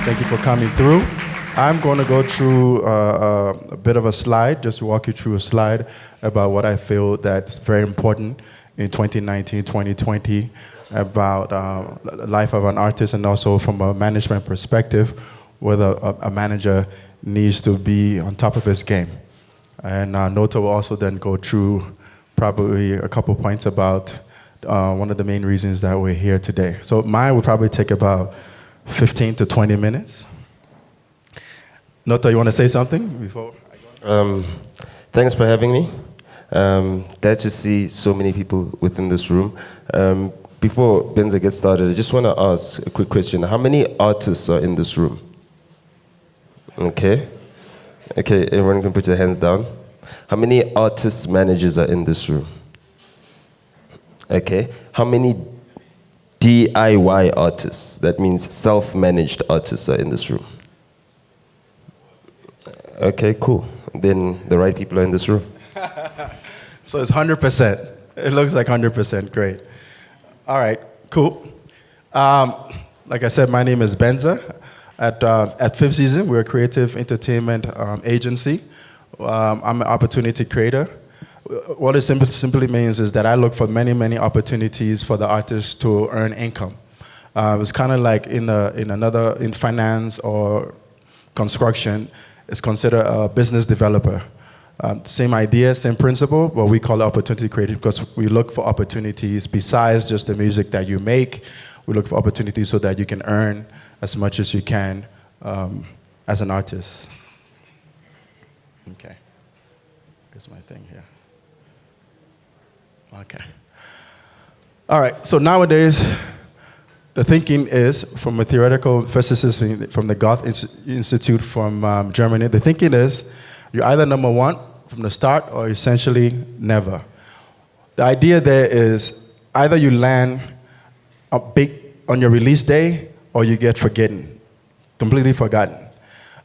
Thank you for coming through. I'm going to go through a bit of a slide, just walk you through a slide about what I feel that's very important in 2019, 2020, about the life of an artist, and also from a management perspective, whether a manager needs to be on top of his game. And Nota will also then go through probably a couple points about one of the main reasons that we're here today. So mine will probably take about 15 to 20 minutes. Nota, you want to say something before I go? Thanks for having me. Glad to see so many people within this room. Before Benza gets started, I just want to ask a quick question. How many artists are in this room? Okay, everyone can put their hands down. How many artists, managers are in this room? Okay, how many DIY artists, that means self-managed artists, are in this room? Okay, cool. Then the right people are in this room. So it's 100%. It looks like 100%. Great. All right, cool. Like I said, my name is Benza. At Fifth Season, we're a creative entertainment agency. I'm an opportunity creator. What it simply means is that I look for many, many opportunities for the artists to earn income. It's kind of like in finance or construction, it's considered a business developer. Same idea, same principle, but we call it opportunity creator because we look for opportunities besides just the music that you make. We look for opportunities so that you can earn as much as you can as an artist. Okay. Here's my thing here. Okay. All right, so nowadays, the thinking is, from a theoretical physicist from the Goethe Institute from Germany, the thinking is you're either number one from the start or essentially never. The idea there is either you land big on your release day or you get forgotten, completely forgotten.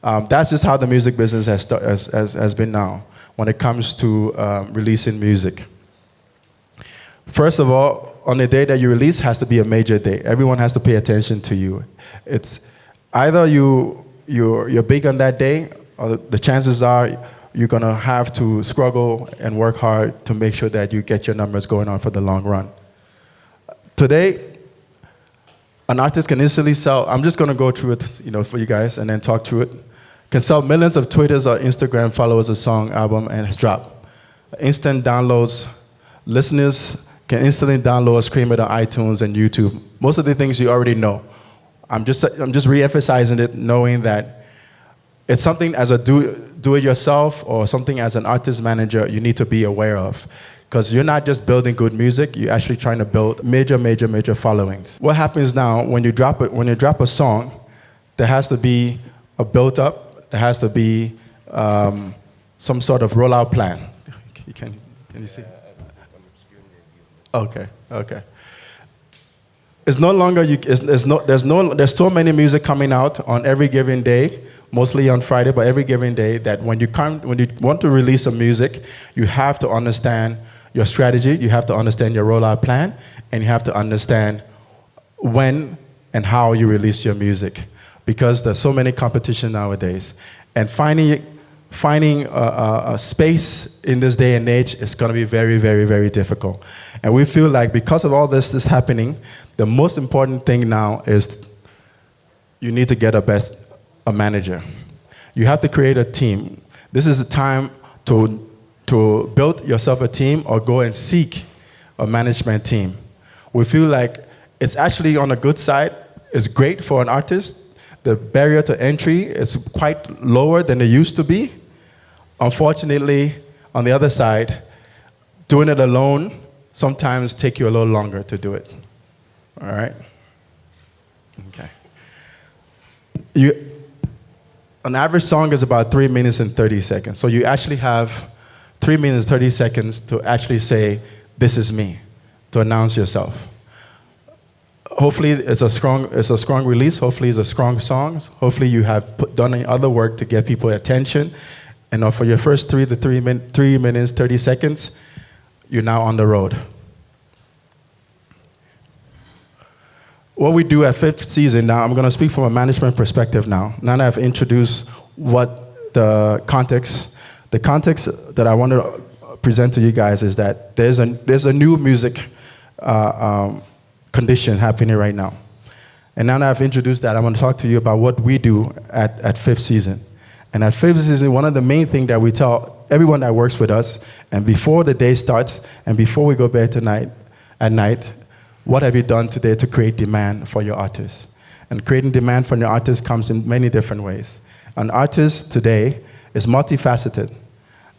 That's just how the music business has been now when it comes to releasing music. First of all, on the day that you release has to be a major day. Everyone has to pay attention to you. It's either you're big on that day, or the chances are you're gonna have to struggle and work hard to make sure that you get your numbers going on for the long run. Today, an artist can instantly sell, I'm just gonna go through it for you guys and then talk through it, can sell millions of Twitters or Instagram followers a song, album, and it's dropped. Instant downloads, listeners can instantly download, stream it on iTunes and YouTube. Most of the things you already know. I'm just re-emphasizing it, knowing that it's something as a do-it-yourself or something as an artist manager you need to be aware of. Because you're not just building good music, you're actually trying to build major followings. What happens now when you drop a song, there has to be a build-up, there has to be some sort of rollout plan. Can you see? Okay. It's no longer there's so many music coming out on every given day, mostly on Friday, but every given day that when you want to release some music, you have to understand your strategy, you have to understand your rollout plan, and you have to understand when and how you release your music, because there's so many competition nowadays, and finding a space in this day and age is going to be very difficult. And we feel like because of all this happening, the most important thing now is you need to get a manager. You have to create a team. This is the time to build yourself a team or go and seek a management team. We feel like it's actually on a good side. It's great for an artist. The barrier to entry is quite lower than it used to be. Unfortunately, on the other side, doing it alone sometimes takes you a little longer to do it. All right? Okay. An average song is about 3 minutes and 30 seconds. So you actually have 3 minutes, 30 seconds to actually say, this is me, to announce yourself. Hopefully it's a strong release. Hopefully it's a strong song. Hopefully you have done other work to get people attention. And for your first 3 minutes, 30 seconds, you're now on the road. what we do at fifth season, now I'm going to speak from a management perspective now. Now that I've introduced what the context that I want to present to you guys is that there's a new music condition happening right now. And now that I've introduced that, I'm going to talk to you about what we do at fifth season. And at fifth season, one of the main things that we tell everyone that works with us, and before the day starts, and before we go bed at night, what have you done today to create demand for your artists? And creating demand for your artists comes in many different ways. An artist today is multifaceted.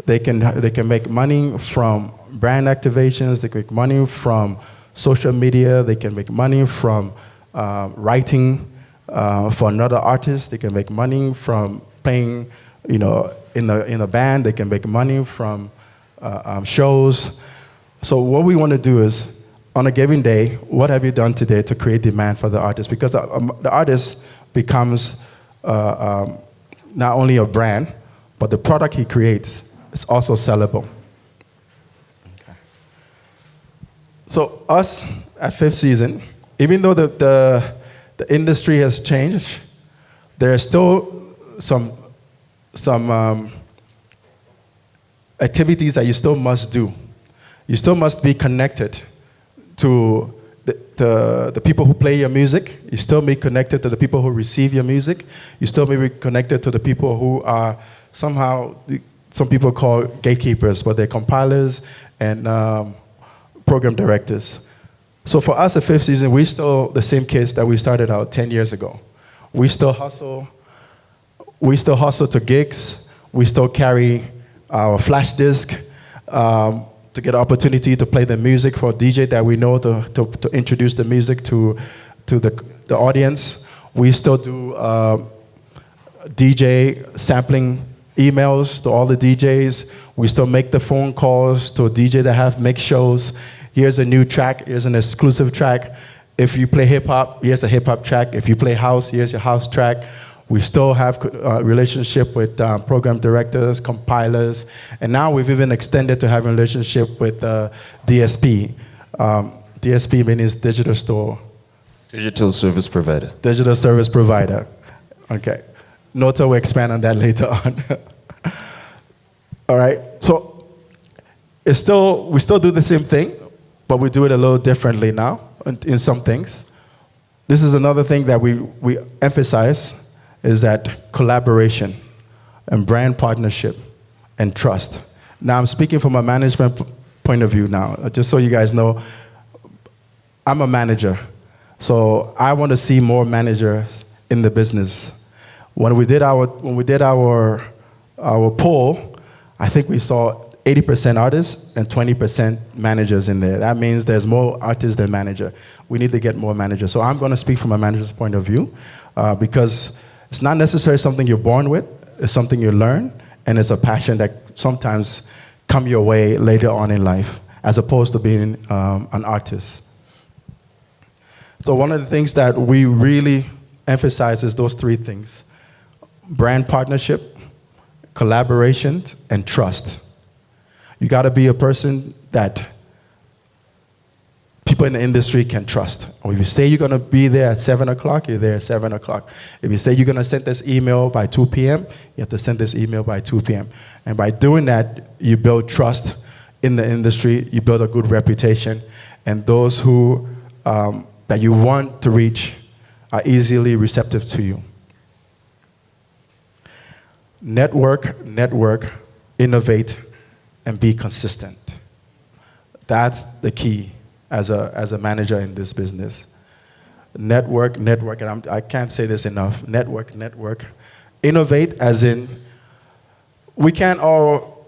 They can make money from brand activations, they can make money from social media, they can make money from writing for another artist, they can make money from playing, in a band, they can make money from shows. So what we want to do is, on a given day, what have you done today to create demand for the artist? Because the artist becomes not only a brand, but the product he creates is also sellable. Okay. So us at fifth season, even though the industry has changed, there are still some activities that you still must do. You still must be connected to the people who play your music. You still be connected to the people who receive your music. You still may be connected to the people who are somehow, some people call gatekeepers, but they're compilers and program directors. So for us at fifth season, we still the same kids that we started out 10 years ago. We still hustle. We still hustle to gigs. We still carry our flash disc to get an opportunity to play the music for a DJ that we know to introduce the music to the audience. We still do DJ sampling emails to all the DJs. We still make the phone calls to a DJ that make shows. Here's a new track, here's an exclusive track. If you play hip hop, here's a hip hop track. If you play house, here's your house track. We still have a relationship with program directors, compilers, and now we've even extended to having a relationship with DSP. DSP means digital store. Digital service provider. Digital service provider. Okay. Nota will expand on that later on. All right. So we still do the same thing, but we do it a little differently now in some things. This is another thing that we emphasize, is that collaboration and brand partnership and trust. Now I'm speaking from a management point of view now, just so you guys know, I'm a manager. So I want to see more managers in the business. When we did our poll, I think we saw 80% artists and 20% managers in there. That means there's more artists than manager. We need to get more managers. So I'm going to speak from a manager's point of view because it's not necessarily something you're born with. It's something you learn, and it's a passion that sometimes come your way later on in life, as opposed to being an artist. So one of the things that we really emphasize is those three things: brand partnership, collaboration, and trust. You got to be a person that people in the industry can trust. Or if you say you're going to be there at 7 o'clock, you're there at 7 o'clock. If you say you're going to send this email by 2 p.m., you have to send this email by 2 p.m. And by doing that, you build trust in the industry, you build a good reputation, and those who that you want to reach are easily receptive to you. Network, innovate, and be consistent. That's the key as a manager in this business. Network, and I can't say this enough. Network. Innovate, as in, we can't all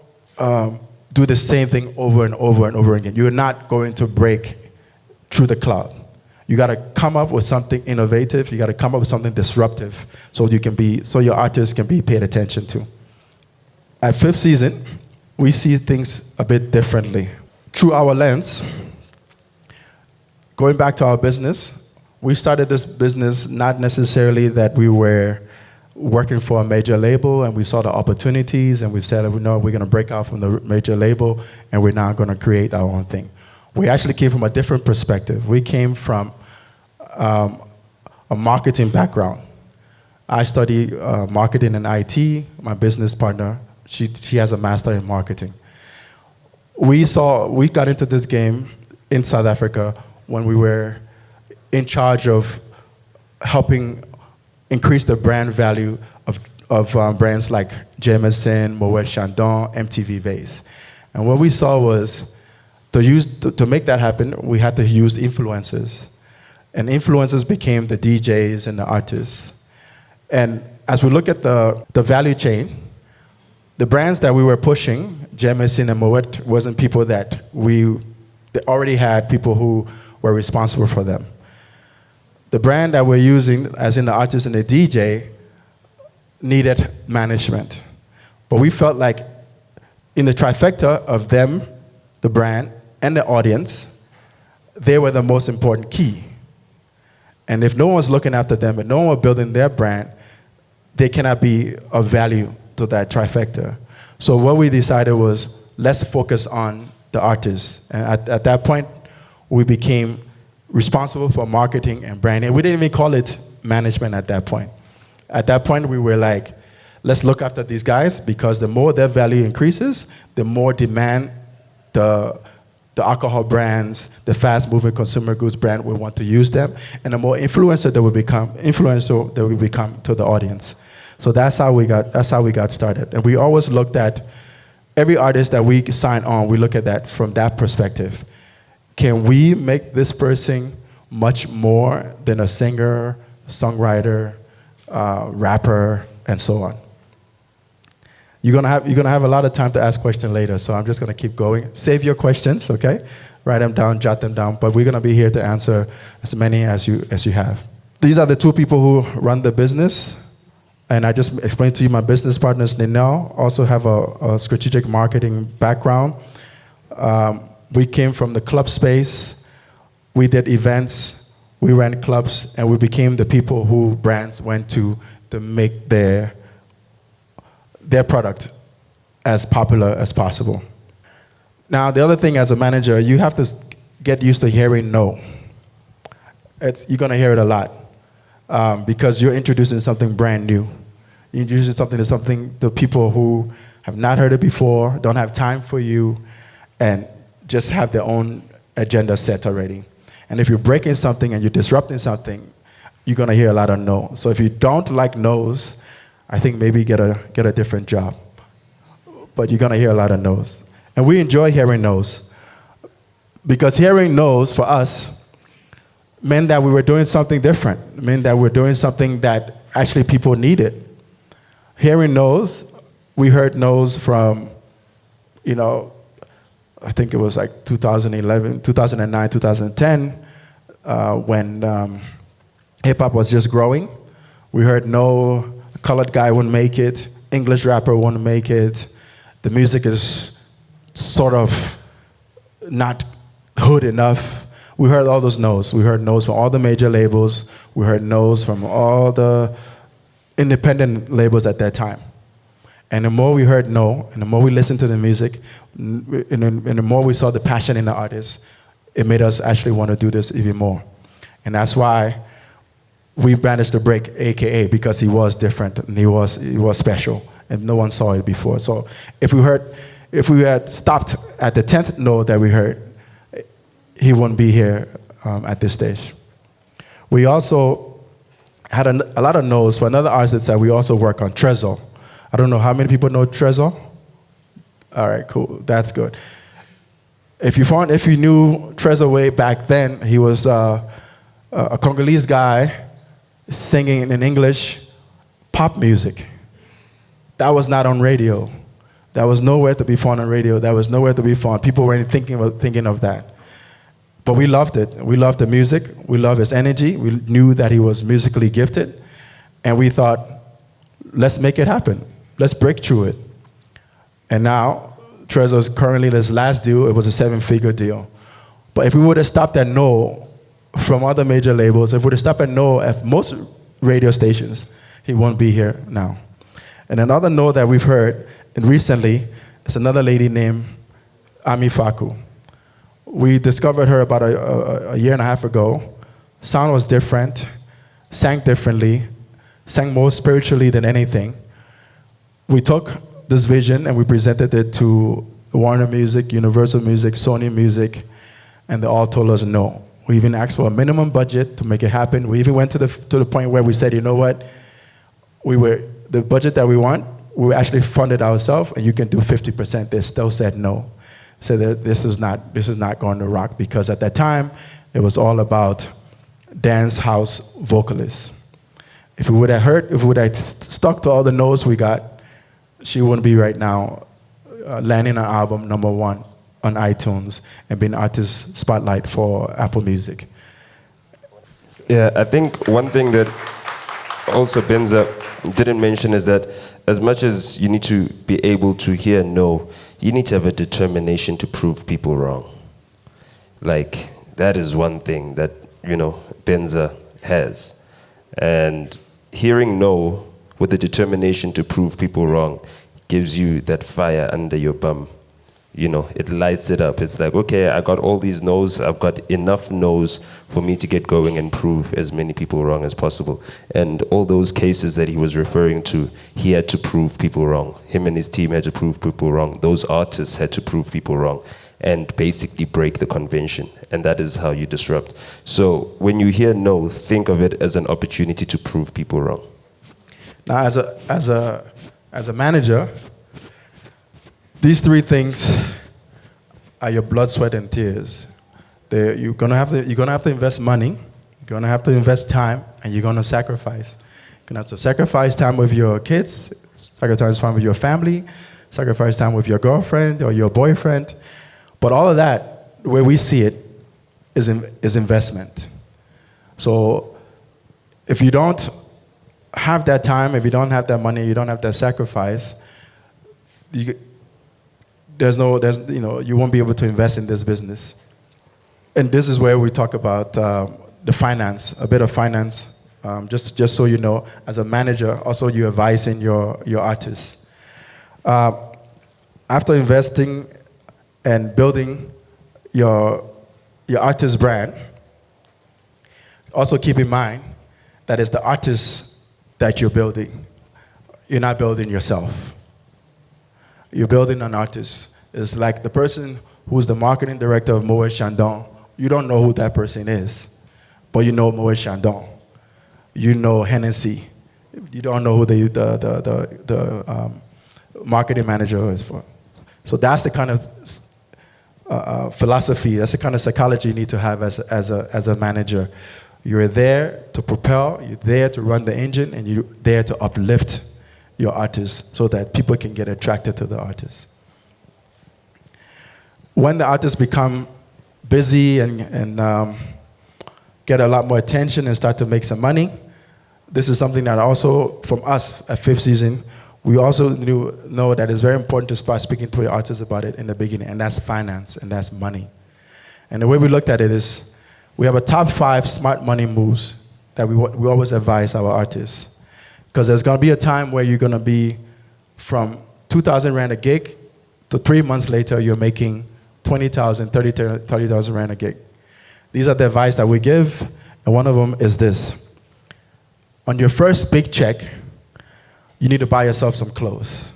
do the same thing over and over and over again. You're not going to break through the cloud. You got to come up with something innovative. You got to come up with something disruptive, so your artists can be paid attention to. At fifth season, we see things a bit differently. Through our lens, going back to our business, we started this business not necessarily that we were working for a major label and we saw the opportunities and we said, no, we're going to break out from the major label and we're now going to create our own thing. We actually came from a different perspective. We came from a marketing background. I study marketing and IT. My business partner, she has a master in marketing. We got into this game in South Africa when we were in charge of helping increase the brand value of brands like Jameson, Moet Chandon, MTV Vase. And what we saw was to make that happen, we had to use influencers. And influencers became the DJs and the artists. And as we look at the value chain, the brands that we were pushing, Jameson and Moet, wasn't people that they already had people who were responsible for them. The brand that we're using, as in the artist and the DJ, needed management. But we felt like in the trifecta of them, the brand, and the audience, they were the most important key. And if no one's looking after them and no one was building their brand, they cannot be of value to that trifecta. So what we decided was, let's focus on the artists. And at that point, we became responsible for marketing and branding. We didn't even call it management at that point. At that point, we were like, let's look after these guys, because the more their value increases, the more demand the alcohol brands, the fast-moving consumer goods brand will want to use them, and the more influential they will become to the audience. So that's how we got started. And we always looked at every artist that we sign on. We look at that from that perspective. Can we make this person much more than a singer, songwriter, rapper, and so on? You're gonna have a lot of time to ask questions later, so I'm just gonna keep going. Save your questions, okay? Write them down, jot them down, but we're gonna be here to answer as many as you have. These are the two people who run the business, and I just explained to you my business partners. They now also have a strategic marketing background. We came from the club space. We did events. We ran clubs, and we became the people who brands went to make their product as popular as possible. Now, the other thing as a manager, you have to get used to hearing no. You're gonna hear it a lot because you're introducing something brand new. You're introducing something to people who have not heard it before, don't have time for you, and just have their own agenda set already. And if you're breaking something and you're disrupting something, you're gonna hear a lot of no. So if you don't like no's, I think maybe get a different job. But you're gonna hear a lot of no's. And we enjoy hearing no's, because hearing no's for us meant that we were doing something different, meant that we're doing something that actually people needed. Hearing no's, we heard no's from, I think it was like 2011, 2009, 2010, when hip-hop was just growing. We heard no, colored guy wouldn't make it, English rapper wouldn't make it, the music is sort of not hood enough. We heard all those no's. We heard no's from all the major labels. We heard no's from all the independent labels at that time. And the more we heard no, and the more we listened to the music, and the more we saw the passion in the artists, it made us actually want to do this even more. And that's why we managed to break AKA, because he was different and he was special, and no one saw it before. So if we had stopped at the 10th no that we heard, he wouldn't be here at this stage. We also had a lot of no's for another artist that we also work on, Trezor. I don't know how many people know Trezor. All right, cool, that's good. If you knew Trezor way back then, he was a Congolese guy singing in English pop music. That was not on radio. That was nowhere to be found on radio. That was nowhere to be found. People weren't thinking of that. But we loved it. We loved the music. We loved his energy. We knew that he was musically gifted. And we thought, let's make it happen. Let's break through it. And now, Trezor's currently, this last deal, it was a 7-figure deal. But if we would have stopped at no from other major labels, if we would have stopped at no at most radio stations, he won't be here now. And another no that we've heard, and recently, is another lady named Ami Faku. We discovered her about a year and a half ago sound was different, sang differently, sang more spiritually than anything. We took this vision and we presented it to Warner Music, Universal Music, Sony Music, and they all told us no. We even asked for a minimum budget to make it happen. We even went to the point where we said, you know what, the budget that we want, we actually funded ourselves, and you can do 50%. They still said no. Said that this is not going to rock, because at that time it was all about dance house vocalists. If we would have stuck to all the notes we got, she wouldn't be right now landing an album #1 on iTunes and being artist spotlight for Apple Music. Yeah, I think one thing that also Benza didn't mention is that as much as you need to be able to hear no, you need to have a determination to prove people wrong. Like, that is one thing that, Benza has. And hearing no with the determination to prove people wrong gives you that fire under your bum. It lights it up. It's like, okay, I got all these no's. I've got enough no's for me to get going and prove as many people wrong as possible. And all those cases that he was referring to, he had to prove people wrong. Him and his team had to prove people wrong. Those artists had to prove people wrong and basically break the convention. And that is how you disrupt. So when you hear no, think of it as an opportunity to prove people wrong. Now, as a manager, these three things are your blood, sweat, and tears. You're gonna have to invest money. You're gonna have to invest time, and you're gonna sacrifice. You're gonna have to sacrifice time with your kids, sacrifice time with your family, sacrifice time with your girlfriend or your boyfriend. But all of that, the way we see it, is investment. So if you don't have that time, if you don't have that money, you don't have that sacrifice, you won't be able to invest in this business. And this is where we talk about the finance, a bit of finance, just so you know, as a manager, also you're advising your artists. After investing and building your artist brand, also keep in mind that it's the artist that you're building. You're not building yourself. You're building an artist. It's like the person who's the marketing director of Moet Chandon. You don't know who that person is, but you know Moet Chandon. You know Hennessy. You don't know who the marketing manager is for. So that's the kind of philosophy, that's the kind of psychology you need to have as a manager. You're there to propel, you're there to run the engine, and you're there to uplift your artists so that people can get attracted to the artists. When the artists become busy and get a lot more attention and start to make some money, this is something that also, from us at Fifth Season, we also know that it's very important to start speaking to your artists about it in the beginning, and that's finance, and that's money. And the way we looked at it is, we have a top 5 smart money moves that we always advise our artists. Because there's going to be a time where you're going to be from 2,000 Rand a gig to 3 months later, you're making 20,000, 30,000 Rand a gig. These are the advice that we give, and one of them is this. On your first big check, you need to buy yourself some clothes.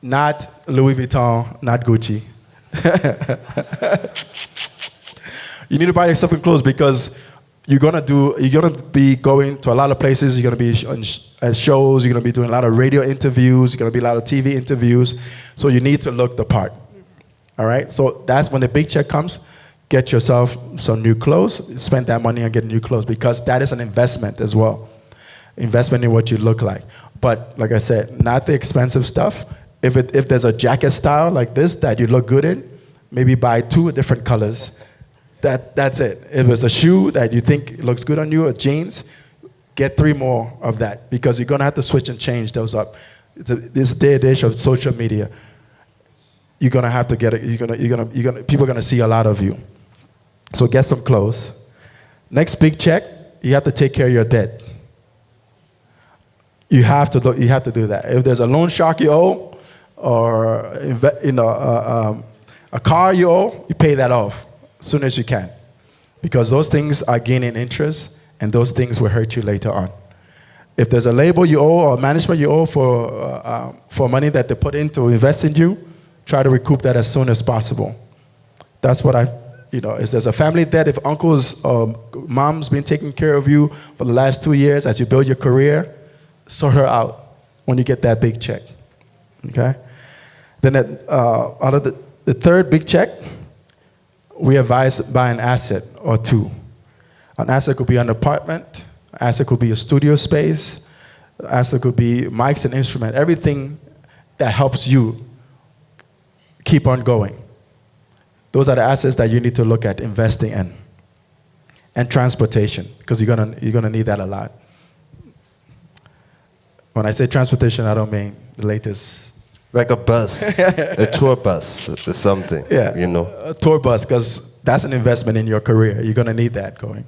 Not Louis Vuitton, not Gucci. You need to buy yourself some clothes because you're gonna be going to a lot of places. You're gonna be at shows. You're gonna be doing a lot of radio interviews. You're gonna be a lot of TV interviews. So you need to look the part. All right. So that's when the big check comes. Get yourself some new clothes. Spend that money on getting new clothes because that is an investment as well. Investment in what you look like. But like I said, not the expensive stuff. If there's a jacket style like this that you look good in, maybe buy 2 different colors. That's it. If it's a shoe that you think looks good on you, or jeans, get 3 more of that because you're gonna have to switch and change those up. This day and age of social media, you're gonna have to get it. People are gonna see a lot of you. So get some clothes. Next big check, you have to take care of your debt. You have to do that. If there's a loan shark you owe, or a car you owe, you pay that off as soon as you can. because those things are gaining interest, and those things will hurt you later on. If there's a label you owe or management you owe for money that they put in to invest in you, try to recoup that as soon as possible. That's what if there's a family debt, if uncles or mom's been taking care of you for the last 2 years as you build your career, sort her out when you get that big check, okay? Then out of the third big check, we advise buy an asset or two. An asset could be an apartment, an asset could be a studio space, an asset could be mics and instruments, everything that helps you keep on going. Those are the assets that you need to look at investing in. And transportation, because you're gonna need that a lot. When I say transportation, I don't mean the latest. Like a bus, a tour bus or something, Yeah, you know. a tour bus, because that's an investment in your career. You're gonna need that going.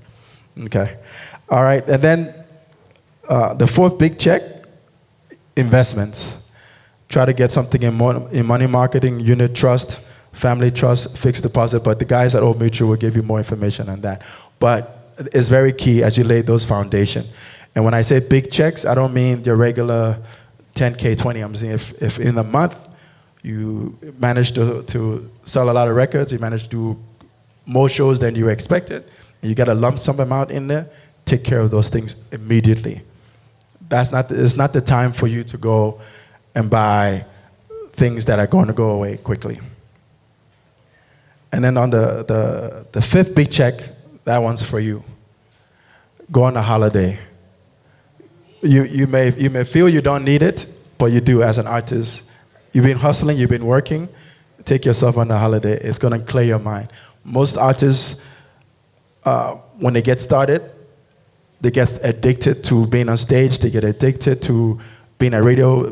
Okay, all right, and then the fourth big check, investments. Try to get something in money marketing, unit trust, family trust, fixed deposit, but the guys at Old Mutual will give you more information on that. But it's very key as you lay those foundation. And when I say big checks, I don't mean your regular 10K, 20. I'm saying if in a month you manage to sell a lot of records, you manage to do more shows than you expected, and you get a lump sum amount in there, take care of those things immediately. It's not the time for you to go and buy things that are going to go away quickly. And then on the fifth big check, that one's for you. Go on a holiday. You may feel you don't need it, but you do as an artist. You've been hustling, you've been working. Take yourself on a holiday. It's going to clear your mind. Most artists, when they get started, they get addicted to being on stage. They get addicted to being at radio,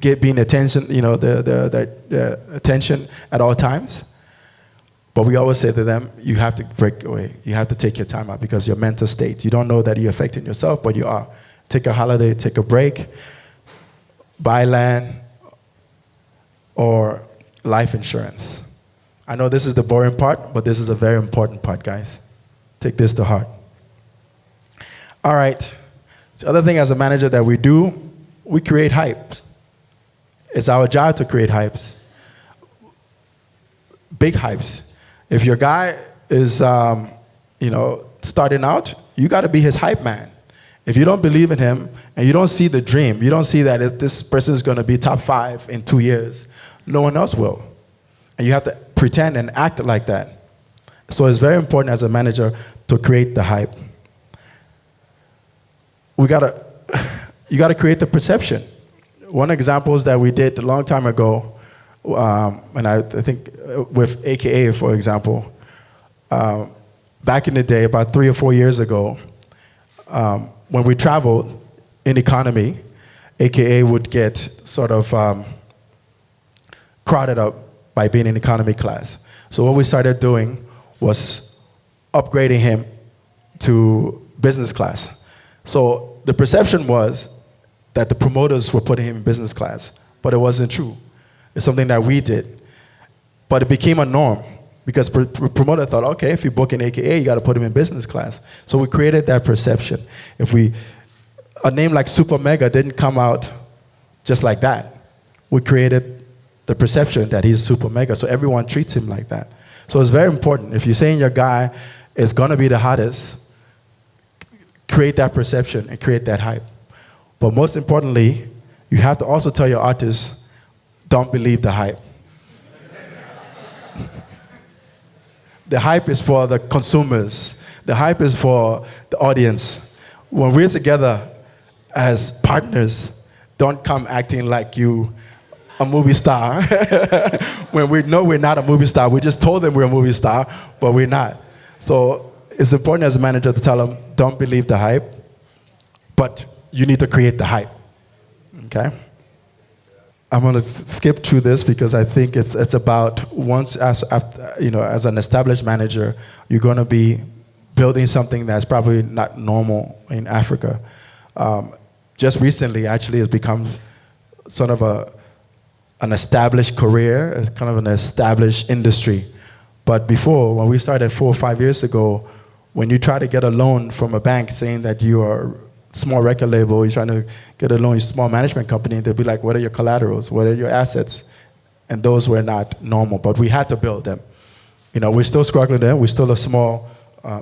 being attention, the attention at all times. But we always say to them, you have to break away. You have to take your time out because your mental state, you don't know that you're affecting yourself, but you are. Take a holiday, take a break, buy land, or life insurance. I know this is the boring part, but this is a very important part, guys. Take this to heart. All right. The other thing as a manager that we do, we create hypes. It's our job to create hypes. Big hypes. If your guy is, starting out, you got to be his hype man. If you don't believe in him and you don't see the dream, you don't see that if this person is going to be top 5 in 2 years, no one else will. And you have to pretend and act like that. So it's very important as a manager to create the hype. You got to create the perception. One example is that we did a long time ago, and I think with AKA, for example, back in the day, about 3 or 4 years ago, when we traveled in economy, AKA would get sort of crowded up by being in economy class. So what we started doing was upgrading him to business class. So the perception was that the promoters were putting him in business class, but it wasn't true. It's something that we did. But it became a norm because promoter thought, okay, if you book an AKA, you got to put him in business class. So we created that perception. A name like Super Mega didn't come out just like that. We created the perception that he's Super Mega, so everyone treats him like that. So it's very important. If you're saying your guy is going to be the hottest, create that perception and create that hype. But most importantly, you have to also tell your artists, don't believe the hype. The hype is for the consumers. The hype is for the audience. When we're together as partners, don't come acting like you a movie star. When we know we're not a movie star, we just told them we're a movie star, but we're not. So it's important as a manager to tell them, don't believe the hype, but you need to create the hype, okay? I'm going to skip through this because I think it's about once as an established manager, you're going to be building something that's probably not normal in Africa. Just recently, actually, it's become sort of an established career, kind of an established industry. But before, when we started 4 or 5 years ago, When you try to get a loan from a bank saying that you are a small record label, you're trying to get a loan, you're a small management company, they'll be like, what are your collaterals? What are your assets? And those were not normal, but we had to build them. We're still struggling there. We're still a small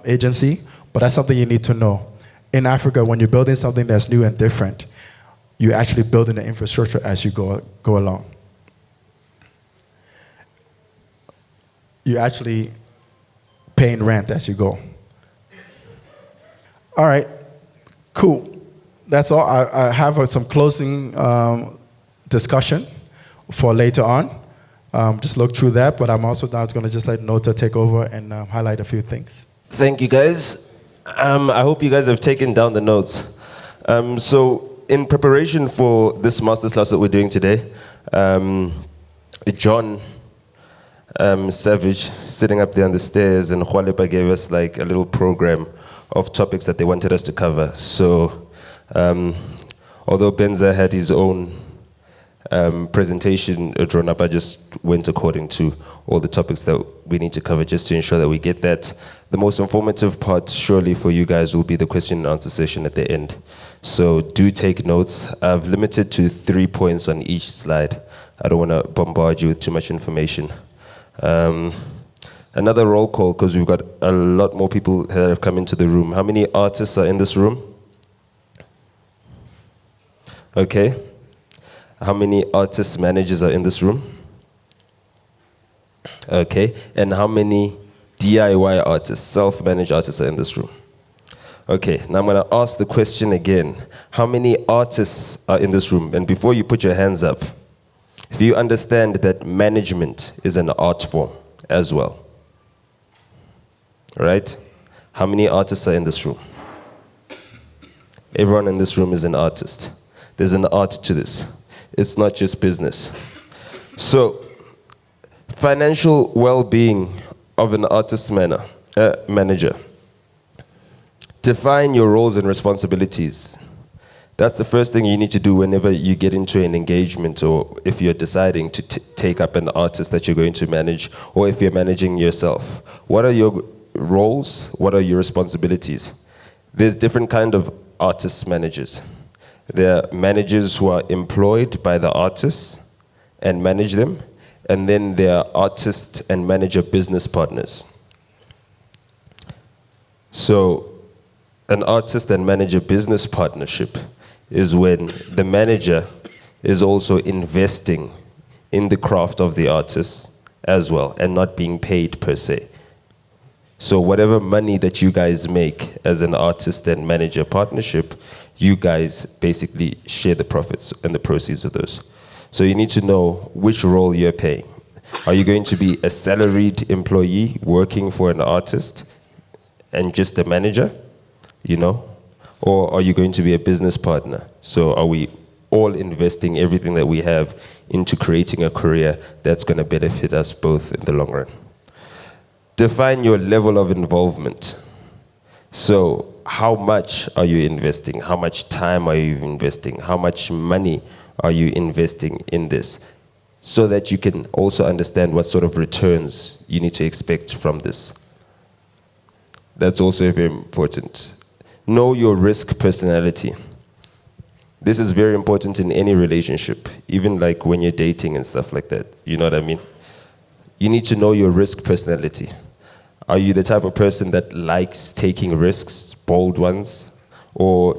agency, but that's something you need to know. In Africa, when you're building something that's new and different, you're actually building the infrastructure as you go along. You're actually paying rent as you go. All right, cool. That's all. I have some closing discussion for later on. Just look through that, but I'm also now going to just let Nota take over and highlight a few things. Thank you, guys. I hope you guys have taken down the notes. So in preparation for this master's class that we're doing today, John Savage, sitting up there on the stairs, and Jualepa gave us like a little program of topics that they wanted us to cover. So although Benza had his own presentation drawn up, I just went according to all the topics that we need to cover just to ensure that we get that. The most informative part surely for you guys will be the question and answer session at the end. So do take notes. I've limited to 3 points on each slide. I don't want to bombard you with too much information. Another roll call, because we've got a lot more people that have come into the room. How many artists are in this room? Okay. How many artist managers are in this room? Okay. And how many DIY artists, self-managed artists are in this room? Okay. Now I'm going to ask the question again. How many artists are in this room? And before you put your hands up, if you understand that management is an art form as well, right? How many artists are in this room? Everyone in this room is an artist. There's an art to this. It's not just business. So, financial well-being of an artist manager. Define your roles and responsibilities. That's the first thing you need to do whenever you get into an engagement, or if you're deciding to take up an artist that you're going to manage, or if you're managing yourself. What are your roles? What are your responsibilities? There's different kind of artist managers. There are managers who are employed by the artists and manage them, and then there are artist and manager business partners. So an artist and manager business partnership is when the manager is also investing in the craft of the artist as well, and not being paid per se. So whatever money that you guys make as an artist and manager partnership, you guys basically share the profits and the proceeds of those. So you need to know which role you're playing. Are you going to be a salaried employee working for an artist and just a manager, Or are you going to be a business partner? So are we all investing everything that we have into creating a career that's going to benefit us both in the long run? Define your level of involvement. So how much are you investing? How much time are you investing? How much money are you investing in this? So that you can also understand what sort of returns you need to expect from this. That's also very important. Know your risk personality. This is very important in any relationship, even like when you're dating and stuff like that. You know what I mean? You need to know your risk personality. Are you the type of person that likes taking risks, bold ones? Or,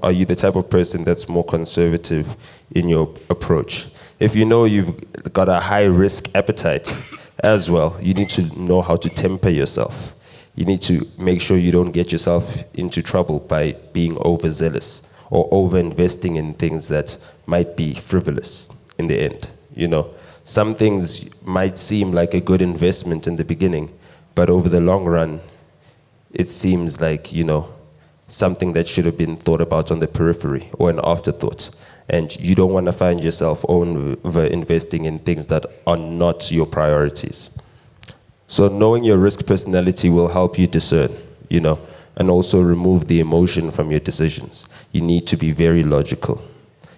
are you the type of person that's more conservative in your approach? If you know you've got a high risk appetite as well, you need to know how to temper yourself. You need to make sure you don't get yourself into trouble by being overzealous or over-investing in things that might be frivolous in the end. Some things might seem like a good investment in the beginning, but over the long run, it seems like, something that should have been thought about on the periphery or an afterthought. And you don't want to find yourself over-investing in things that are not your priorities. So knowing your risk personality will help you discern, and also remove the emotion from your decisions. You need to be very logical.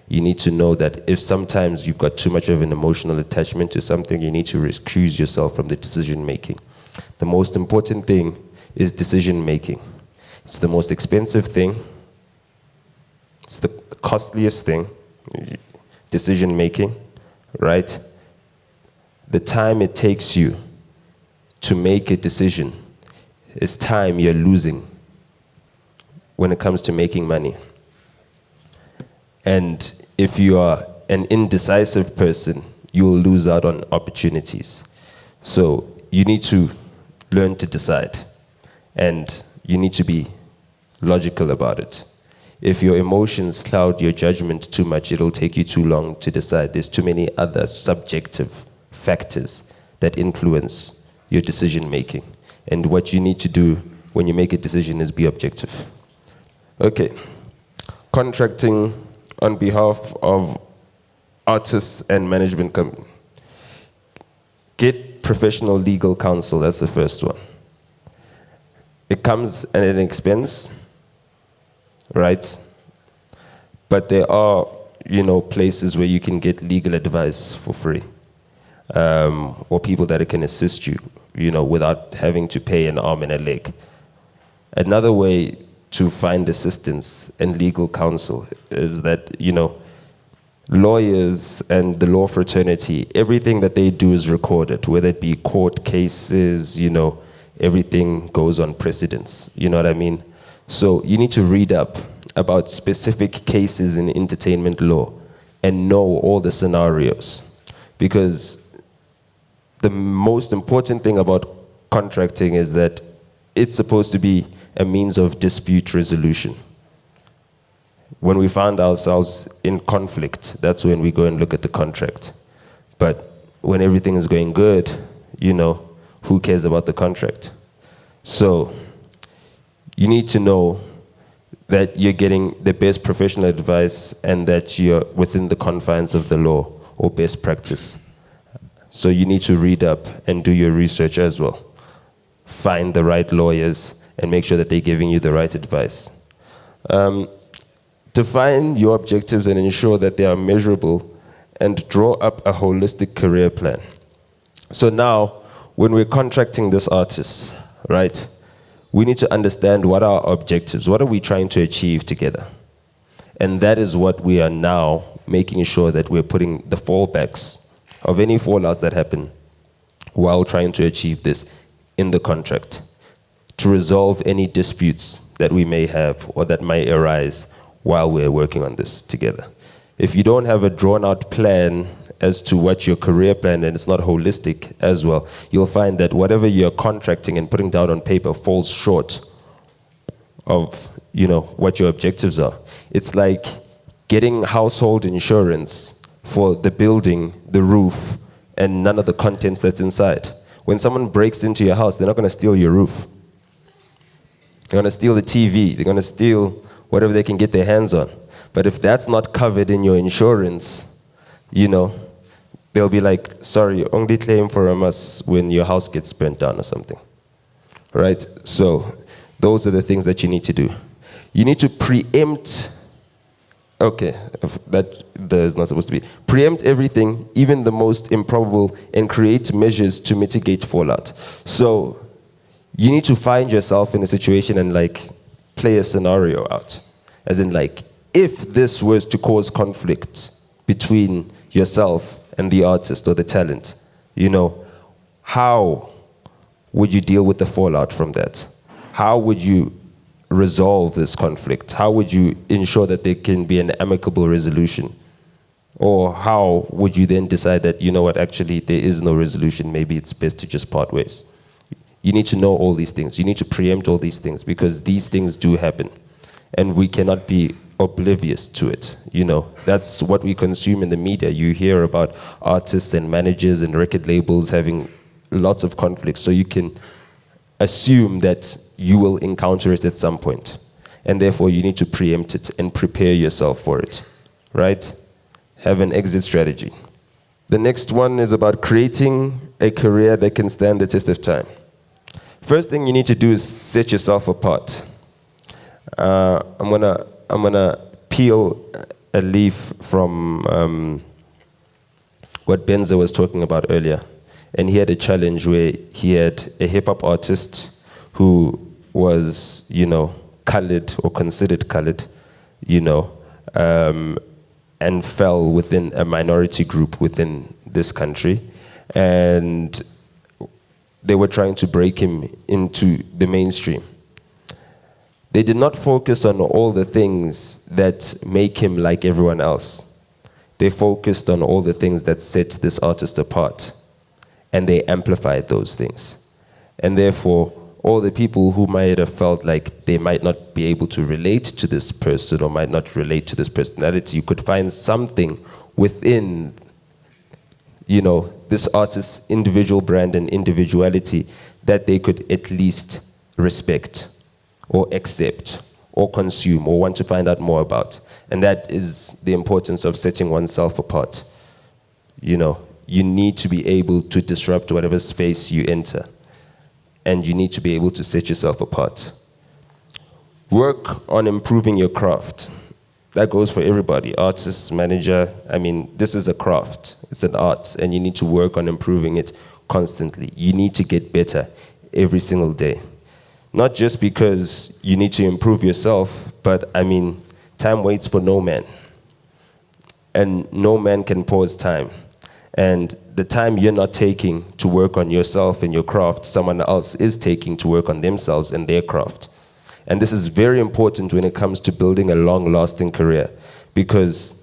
You need to know that if sometimes you've got too much of an emotional attachment to something, you need to recuse yourself from the decision making. The most important thing is decision making. It's the most expensive thing. It's the costliest thing, decision making, right? The time it takes you to make a decision is time you're losing when it comes to making money. And if you are an indecisive person, you will lose out on opportunities. So you need to learn to decide, and you need to be logical about it. If your emotions cloud your judgment too much, it'll take you too long to decide. There's too many other subjective factors that influence your decision making. And what you need to do when you make a decision is be objective. Okay, contracting on behalf of artists and management company. Get professional legal counsel, that's the first one. It comes at an expense, right? But there are, places where you can get legal advice for free, or people that can assist you, without having to pay an arm and a leg. Another way to find assistance and legal counsel is that, lawyers and the law fraternity, everything that they do is recorded, whether it be court cases, everything goes on precedence, you know what I mean? So you need to read up about specific cases in entertainment law and know all the scenarios. Because the most important thing about contracting is that it's supposed to be a means of dispute resolution. When we find ourselves in conflict, that's when we go and look at the contract. But when everything is going good, who cares about the contract? So you need to know that you're getting the best professional advice and that you're within the confines of the law or best practice. So you need to read up and do your research as well. Find the right lawyers and make sure that they're giving you the right advice. Define your objectives and ensure that they are measurable, and draw up a holistic career plan. So now, when we're contracting this artist, right, we need to understand what are our objectives, what are we trying to achieve together? And that is what we are now making sure that we're putting the fallbacks of any fallouts that happen while trying to achieve this in the contract, to resolve any disputes that we may have or that may arise while we're working on this together. If you don't have a drawn-out plan as to what your career plan, and it's not holistic as well, you'll find that whatever you're contracting and putting down on paper falls short of, what your objectives are. It's like getting household insurance for the building, the roof, and none of the contents that's inside. When someone breaks into your house, they're not going to steal your roof. They're going to steal the TV. They're going to steal whatever they can get their hands on. But if that's not covered in your insurance, they'll be like, sorry, only claim from us when your house gets burnt down or something. Right? So those are the things that you need to do. You need to preempt, that is not supposed to be. Preempt everything, even the most improbable, and create measures to mitigate fallout. So you need to find yourself in a situation and play a scenario out. As in if this was to cause conflict between yourself and the artist or the talent, how would you deal with the fallout from that? How would you resolve this conflict? How would you ensure that there can be an amicable resolution? Or how would you then decide that, actually there is no resolution, maybe it's best to just part ways? You need to know all these things. You need to preempt all these things, because these things do happen. And we cannot be oblivious to it. That's what we consume in the media. You hear about artists and managers and record labels having lots of conflicts. So you can assume that you will encounter it at some point. And therefore, you need to preempt it and prepare yourself for it. Right? Have an exit strategy. The next one is about creating a career that can stand the test of time. First thing you need to do is set yourself apart. I'm gonna peel a leaf from what Benza was talking about earlier. And he had a challenge where he had a hip-hop artist who was, colored or considered colored, and fell within a minority group within this country. And they were trying to break him into the mainstream. They did not focus on all the things that make him like everyone else. They focused on all the things that set this artist apart. And they amplified those things. And therefore, all the people who might have felt like they might not be able to relate to this person or might not relate to this personality, you could find something within, this artist's individual brand and individuality that they could at least respect or accept or consume or want to find out more about. And that is the importance of setting oneself apart. You need to be able to disrupt whatever space you enter. And you need to be able to set yourself apart. Work on improving your craft. That goes for everybody, artist, manager. This is a craft. It's an art, and you need to work on improving it constantly. You need to get better every single day. Not just because you need to improve yourself, but time waits for no man. And no man can pause time. And the time you're not taking to work on yourself and your craft, someone else is taking to work on themselves and their craft. And this is very important when it comes to building a long-lasting career, because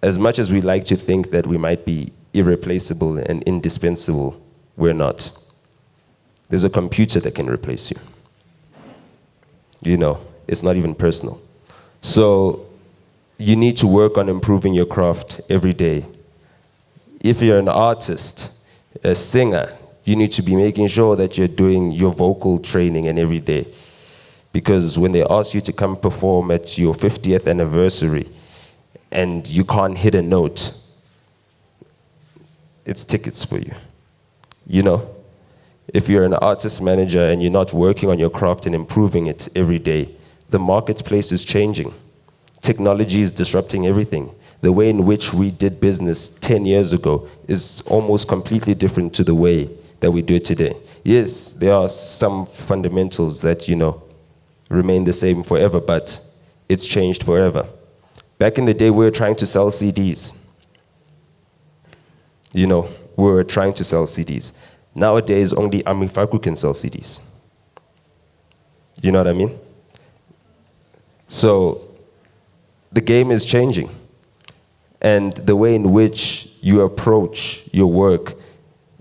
as much as we like to think that we might be irreplaceable and indispensable, we're not. There's a computer that can replace you. It's not even personal. So you need to work on improving your craft every day. If you're an artist, a singer, you need to be making sure that you're doing your vocal training and every day. Because when they ask you to come perform at your 50th anniversary and you can't hit a note, it's tickets for you. If you're an artist manager and you're not working on your craft and improving it every day, the marketplace is changing. Technology is disrupting everything. The way in which we did business 10 years ago is almost completely different to the way that we do it today. Yes, there are some fundamentals that, remain the same forever, but it's changed forever. Back in the day, we were trying to sell CDs. We were trying to sell CDs. Nowadays, only Amifaku can sell CDs. You know what I mean? So, the game is changing. And the way in which you approach your work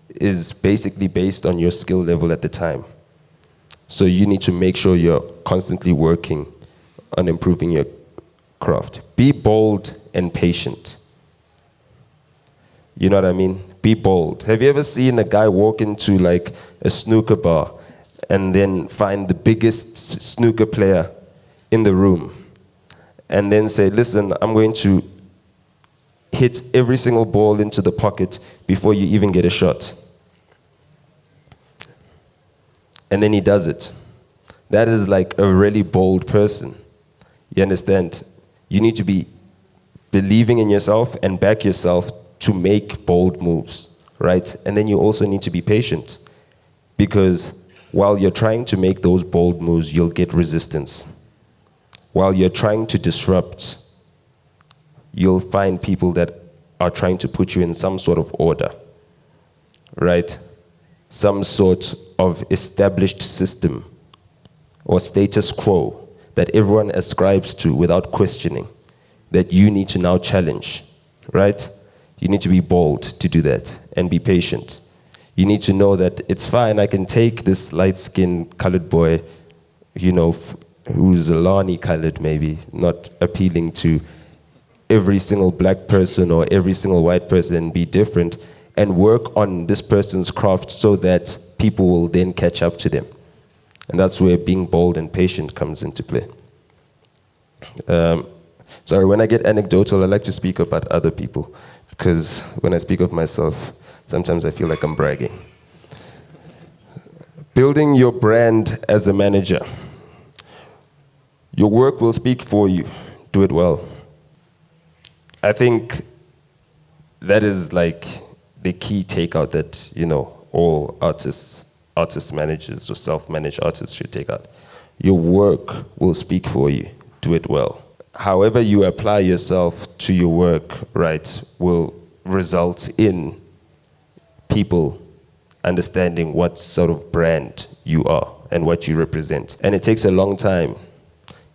is basically based on your skill level at the time. So you need to make sure you're constantly working on improving your craft. Be bold and patient. You know what I mean? Be bold. Have you ever seen a guy walk into like a snooker bar and then find the biggest snooker player in the room and then say, listen, I'm going to hit every single ball into the pocket before you even get a shot? And then he does it. That is like a really bold person. You understand? You need to be believing in yourself and back yourself to make bold moves, right? And then you also need to be patient, because while you're trying to make those bold moves, you'll get resistance. While you're trying to disrupt, you'll find people that are trying to put you in some sort of order, right? Some sort of established system or status quo that everyone ascribes to without questioning, that you need to now challenge, right? You need to be bold to do that and be patient. You need to know that it's fine, I can take this light-skinned colored boy, who's Lani colored maybe, not appealing to every single black person or every single white person, and be different and work on this person's craft so that people will then catch up to them. And that's where being bold and patient comes into play. Sorry, when I get anecdotal, I like to speak about other people, because when I speak of myself, sometimes I feel like I'm bragging. Building your brand as a manager. Your work will speak for you. Do it well. I think that is like the key takeout that, all artist managers or self-managed artists should take out. Your work will speak for you. Do it well. However you apply yourself to your work, right, will result in people understanding what sort of brand you are and what you represent. And it takes a long time.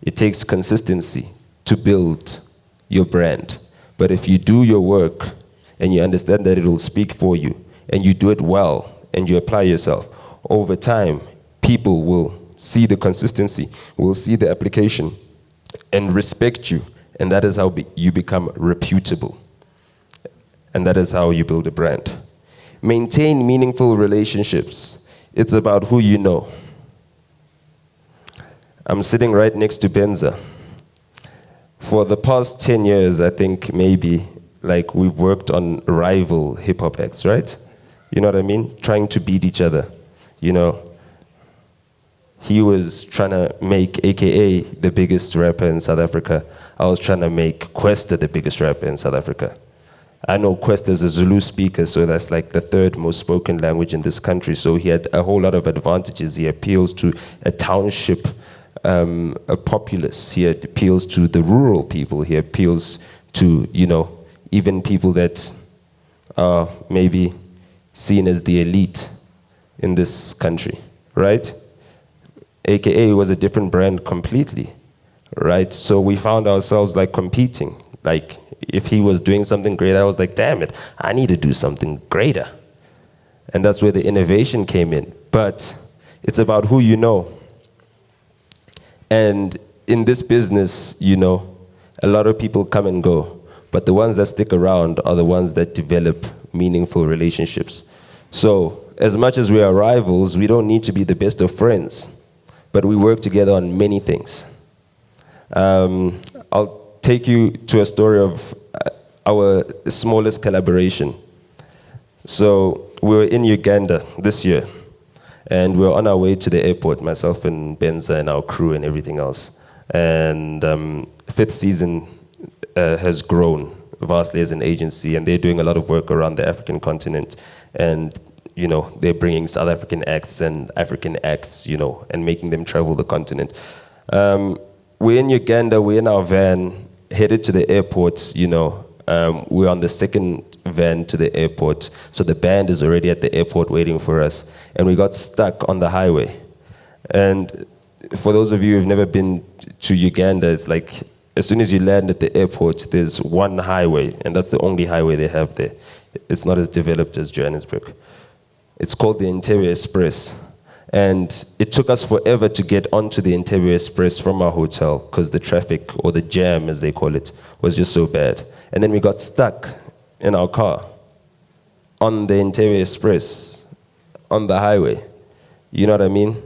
It takes consistency to build your brand. But if you do your work and you understand that it will speak for you and you do it well and you apply yourself, over time, people will see the consistency, will see the application and respect you. And that is how you become reputable. And that is how you build a brand. Maintain meaningful relationships. It's about who you know. I'm sitting right next to Benza. For the past 10 years, I think maybe, like, we've worked on rival hip-hop acts, right? You know what I mean? Trying to beat each other, you know. He was trying to make AKA the biggest rapper in South Africa. I was trying to make Kwesta the biggest rapper in South Africa. I know Kwesta is a Zulu speaker, so that's like the third most spoken language in this country. So he had a whole lot of advantages. He appeals to a township, a populace. He appeals to the rural people. He appeals to, you know, even people that are maybe seen as the elite in this country, right? AKA was a different brand completely, right? So we found ourselves like competing. Like, if he was doing something great, I was like, damn it, I need to do something greater. And that's where the innovation came in. But it's about who you know. And in this business, you know, a lot of people come and go. But the ones that stick around are the ones that develop meaningful relationships. So as much as we are rivals, we don't need to be the best of friends. But we work together on many things. I'll take you to a story of our smallest collaboration. So we were in Uganda this year, and we were on our way to the airport, myself and Benza and our crew and everything else. And Fifth Season has grown vastly as an agency, and they're doing a lot of work around the African continent. And you know, they're bringing South African acts and African acts, you know, and making them travel the continent. We're in Uganda, we're in our van, headed to the airport, you know. We're on the second van to the airport. So the band is already at the airport waiting for us. And we got stuck on the highway. And for those of you who've never been to Uganda, it's like, as soon as you land at the airport, there's one highway, and that's the only highway they have there. It's not as developed as Johannesburg. It's called the Entebbe Express. And it took us forever to get onto the Entebbe Express from our hotel because the traffic, or the jam as they call it, was just so bad. And then we got stuck in our car on the Entebbe Express, on the highway. You know what I mean?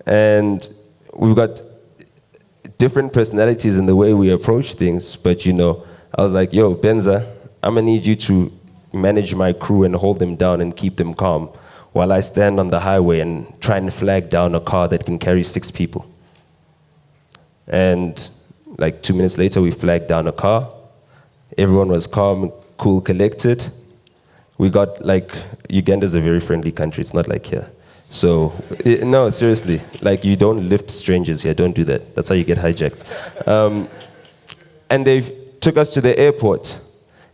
And we've got different personalities in the way we approach things, but you know, I was like, yo, Benza, I'm gonna need you to manage my crew and hold them down and keep them calm while I stand on the highway and try and flag down a car that can carry 6 people. And like 2 minutes later, we flagged down a car. Everyone was calm, cool, collected. We got, like, Uganda's a very friendly country. It's not like here. So, no, seriously, like, you don't lift strangers here. Don't do that. That's how you get hijacked. And they took us to the airport,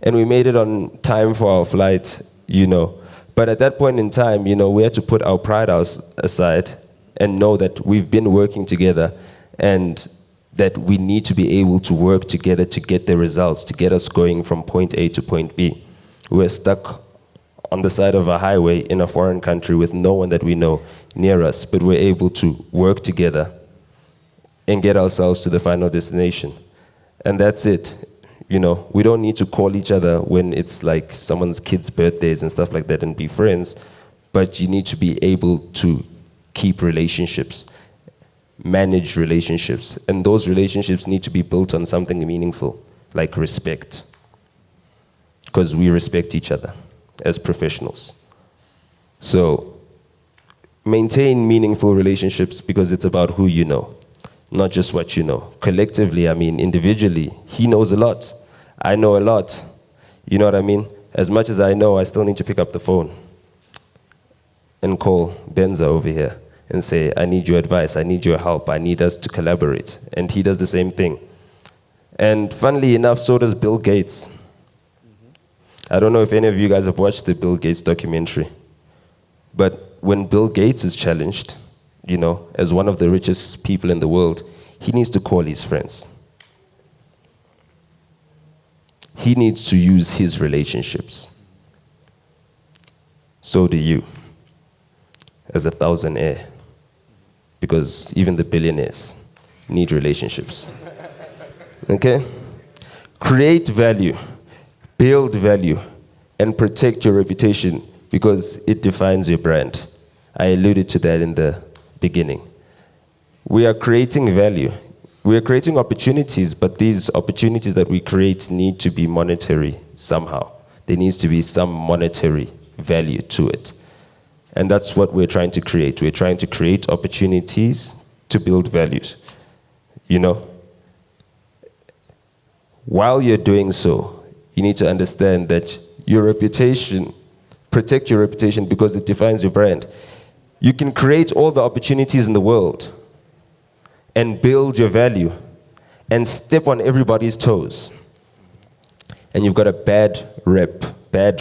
and we made it on time for our flight, you know. But at that point in time, you know, we had to put our pride aside and know that we've been working together and that we need to be able to work together to get the results, to get us going from point A to point B. We're stuck on the side of a highway in a foreign country with no one that we know near us, but we're able to work together and get ourselves to the final destination. And that's it. You know, we don't need to call each other when it's like someone's kids' birthdays and stuff like that and be friends, but you need to be able to keep relationships, manage relationships, and those relationships need to be built on something meaningful, like respect, because we respect each other as professionals. So maintain meaningful relationships because it's about who you know, not just what you know. Collectively, I mean, individually, he knows a lot. I know a lot. You know what I mean? As much as I know, I still need to pick up the phone and call Benza over here and say, I need your advice, I need your help, I need us to collaborate. And he does the same thing. And funnily enough, so does Bill Gates. I don't know if any of you guys have watched the Bill Gates documentary, but when Bill Gates is challenged, as one of the richest people in the world, he needs to call his friends. He needs to use his relationships. So do you, as a thousandaire, because even the billionaires need relationships. Okay? Create value, build value, and protect your reputation because it defines your brand. I alluded to that in the beginning. We are creating value. We are creating opportunities, but these opportunities that we create need to be monetary somehow. There needs to be some monetary value to it. And that's what we're trying to create. We're trying to create opportunities to build values. While you're doing so, you need to understand that your reputation, protect your reputation because it defines your brand. You can create all the opportunities in the world and build your value and step on everybody's toes. And you've got a bad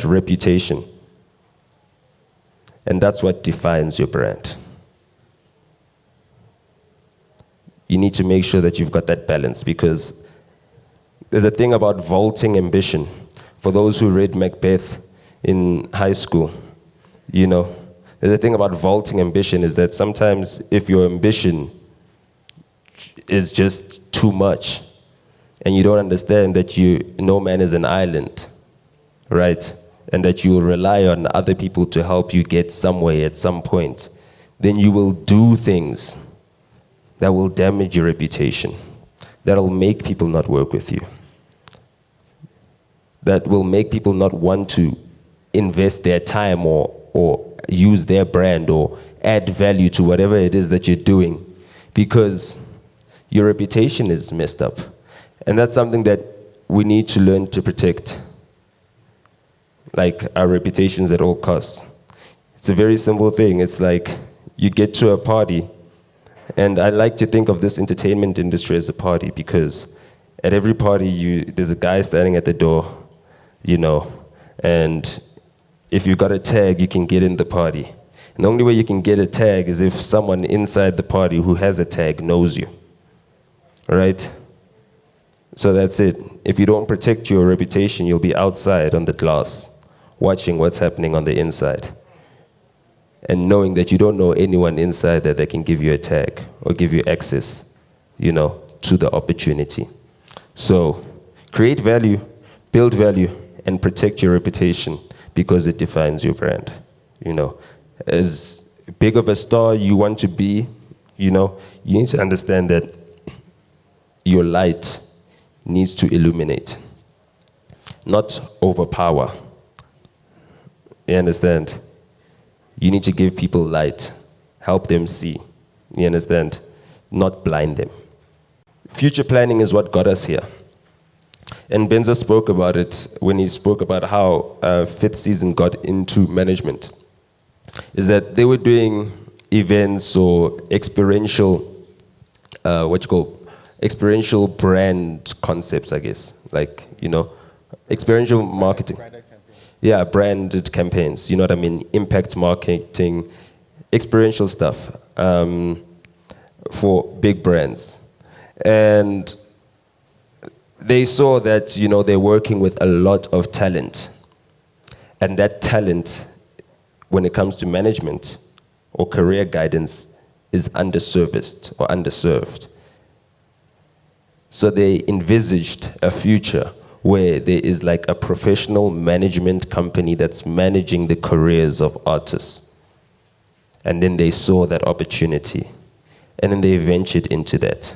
reputation. And that's what defines your brand. You need to make sure that you've got that balance because there's a thing about vaulting ambition. For those who read Macbeth in high school, there's a thing about vaulting ambition is that sometimes if your ambition is just too much and you don't understand that no man is an island, right? And that you will rely on other people to help you get somewhere at some point, then you will do things that will damage your reputation, that will make people not work with you, that will make people not want to invest their time or use their brand or add value to whatever it is that you're doing because your reputation is messed up. And that's something that we need to learn to protect, like our reputations at all costs. It's a very simple thing. It's like you get to a party, and I like to think of this entertainment industry as a party because at every party there's a guy standing at the door, and if you've got a tag, you can get in the party. And the only way you can get a tag is if someone inside the party who has a tag knows you, right? So that's it. If you don't protect your reputation, you'll be outside on the glass, watching what's happening on the inside. And knowing that you don't know anyone inside there that can give you a tag or give you access, to the opportunity. So create value, build value, and protect your reputation because it defines your brand. As big of a star you want to be, you need to understand that your light needs to illuminate, not overpower. You understand? You need to give people light, help them see. You understand? Not blind them. Future planning is what got us here. And Benza spoke about it when he spoke about how fifth season got into management. Is that they were doing events or experiential, experiential brand concepts, I guess. Like, experiential marketing. Yeah, branded campaigns, you know what I mean? Impact marketing, experiential stuff for big brands. And they saw that, they're working with a lot of talent. And that talent, when it comes to management or career guidance, is underserviced or underserved. So they envisaged a future where there is like a professional management company that's managing the careers of artists. And then they saw that opportunity. And then they ventured into that.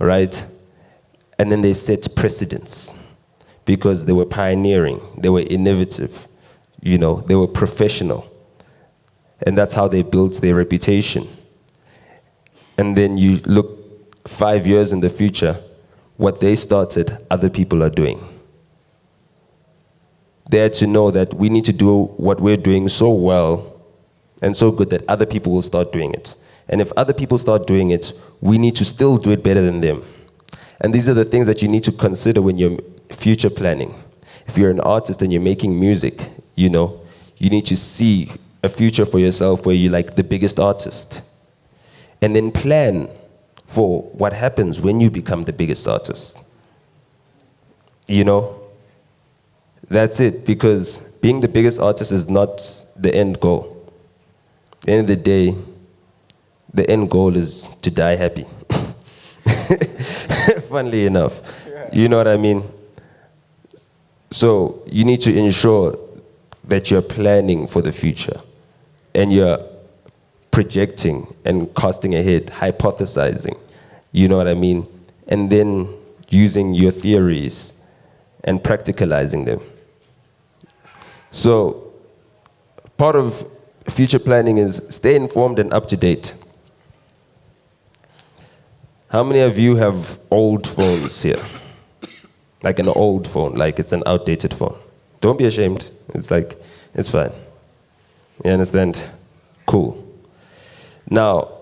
Right? And then they set precedents because they were pioneering, they were innovative, they were professional. And that's how they built their reputation. And then you look 5 years in the future, what they started, other people are doing. They had to know that we need to do what we're doing so well and so good that other people will start doing it. And if other people start doing it, we need to still do it better than them. And these are the things that you need to consider when you're future planning. If you're an artist and you're making music, you need to see a future for yourself where you're like the biggest artist. And then plan for what happens when you become the biggest artist. That's it, because being the biggest artist is not the end goal. At the end of the day, the end goal is to die happy. Funnily enough. You know what I mean? So you need to ensure that you're planning for the future and you're projecting and casting ahead, hypothesizing. You know what I mean? And then using your theories and practicalizing them. So part of future planning is stay informed and up to date. How many of you have old phones here? Like an old phone, like it's an outdated phone. Don't be ashamed. It's fine. You understand? Cool. Now,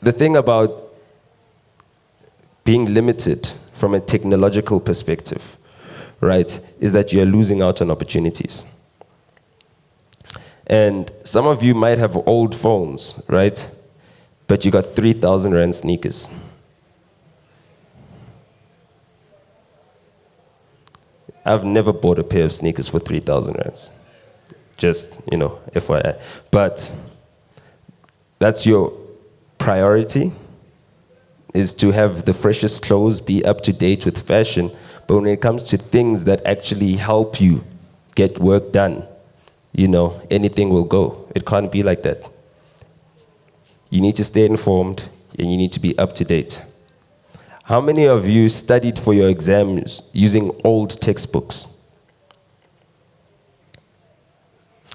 the thing about being limited from a technological perspective, right, is that you're losing out on opportunities. And some of you might have old phones, right? But you got 3,000 Rand sneakers. I've never bought a pair of sneakers for 3,000 Rands. Just, FYI. But that's your priority, is to have the freshest clothes, be up to date with fashion. But when it comes to things that actually help you get work done, anything will go. It can't be like that. You need to stay informed and you need to be up to date. How many of you studied for your exams using old textbooks?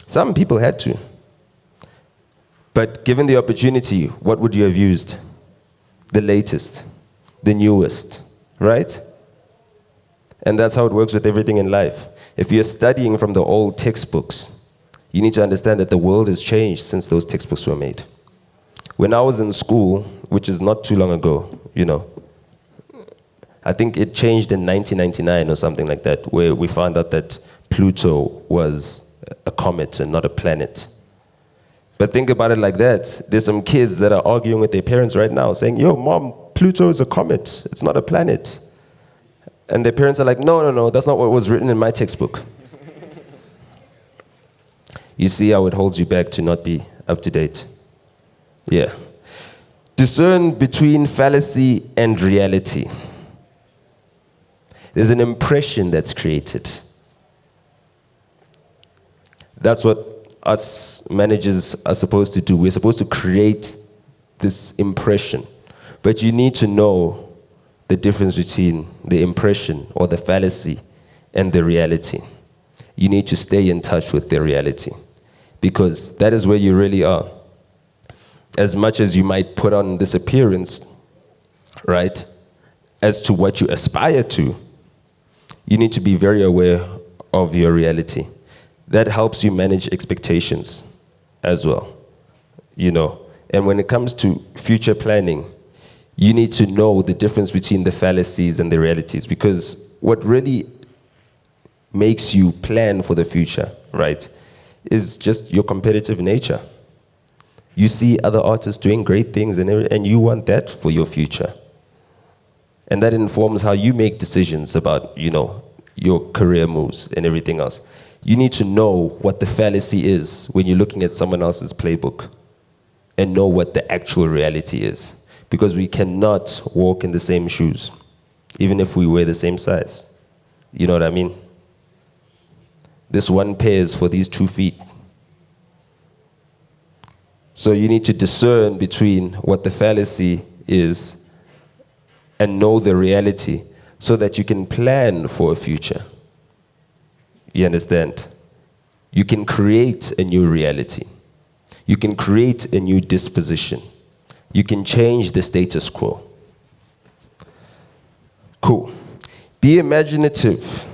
Some people had to. But given the opportunity, what would you have used? The latest, the newest, right? And that's how it works with everything in life. If you're studying from the old textbooks, you need to understand that the world has changed since those textbooks were made. When I was in school, which is not too long ago, I think it changed in 1999 or something like that, where we found out that Pluto was a comet and not a planet. But think about it like that. There's some kids that are arguing with their parents right now, saying, yo, mom, Pluto is a comet. It's not a planet. And their parents are like, no, that's not what was written in my textbook. You see how it holds you back to not be up to date? Yeah. Discern between fallacy and reality. There's an impression that's created. That's what us managers are supposed to do. We're supposed to create this impression. But you need to know the difference between the impression or the fallacy and the reality. You need to stay in touch with the reality, because that is where you really are. As much as you might put on this appearance, right, as to what you aspire to, you need to be very aware of your reality. That helps you manage expectations as well, And when it comes to future planning, you need to know the difference between the fallacies and the realities, because what really makes you plan for the future, right, is just your competitive nature. You see other artists doing great things and you want that for your future. And that informs how you make decisions about, your career moves and everything else. You need to know what the fallacy is when you're looking at someone else's playbook and know what the actual reality is. Because we cannot walk in the same shoes, even if we wear the same size. You know what I mean? This one pair is for these 2 feet. So you need to discern between what the fallacy is and know the reality so that you can plan for a future. You understand? You can create a new reality. You can create a new disposition. You can change the status quo. Cool. Be imaginative